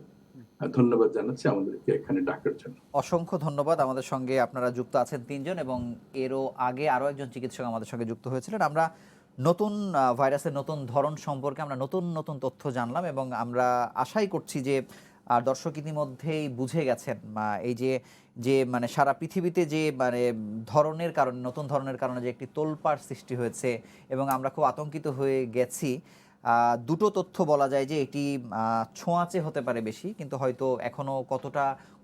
ধন্যবাদ জানাচ্ছি আমাদেরকে এখানে ডাকার জন্য। অসংখ্য ধন্যবাদ। আমাদের সঙ্গে আপনারা যুক্ত আছেন তিনজন, এবং এরও আগে আরও একজন চিকিৎসক আমাদের সঙ্গে যুক্ত হয়েছিলেন। আমরা নতুন ভাইরাসের নতুন ধরন সম্পর্কে আমরা নতুন নতুন তথ্য জানলাম এবং আমরা আশাই করছি যে দর্শক ইতিমধ্যেই বুঝে গেছেন এই যে যে মানে সারা পৃথিবীতে যে মানে ধরনের কারণে নতুন ধরনের কারণে যে একটি তোলপাড় সৃষ্টি হয়েছে এবং আমরা খুব আতঙ্কিত হয়ে গেছি। দুটো তথ্য বলা যায় যে এটি ছোঁয়াচে হতে পারে বেশি, কিন্তু হয়তো এখনও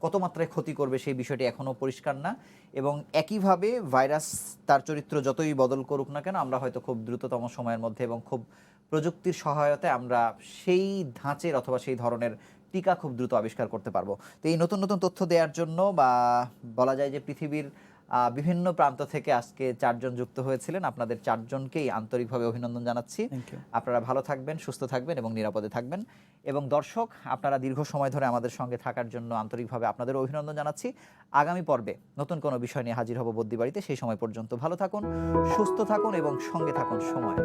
কত মাত্রায় ক্ষতি করবে সেই বিষয়টি এখনও পরিষ্কার না। এবং একইভাবে ভাইরাস তার চরিত্র যতই বদল করুক না কেন, আমরা হয়তো খুব দ্রুততম সময়ের মধ্যে এবং খুব প্রযুক্তির সহায়তায় আমরা সেই ধাঁচের অথবা সেই ধরনের টিকা খুব দ্রুত আবিষ্কার করতে পারবো। তো এই নতুন নতুন তথ্য দেওয়ার জন্য বলা যায় যে পৃথিবীর বিভিন্ন প্রান্ত থেকে আজকে 4 জন যুক্ত হয়েছিলেন। আপনাদের 4 জনকেই আন্তরিকভাবে অভিনন্দন জানাচ্ছি। Thank you. আপনারা ভালো থাকবেন, সুস্থ থাকবেন এবং নিরাপদে থাকবেন। এবং দর্শক, আপনারা দীর্ঘ সময় ধরে আমাদের সঙ্গে থাকার জন্য আন্তরিকভাবে আপনাদেরও অভিনন্দন জানাচ্ছি। আগামী পর্বে নতুন কোনো বিষয় নিয়ে হাজির হব বদ্যিবাড়িতে। সেই সময় পর্যন্ত ভালো থাকুন, সুস্থ থাকুন এবং সঙ্গে থাকুন সময়।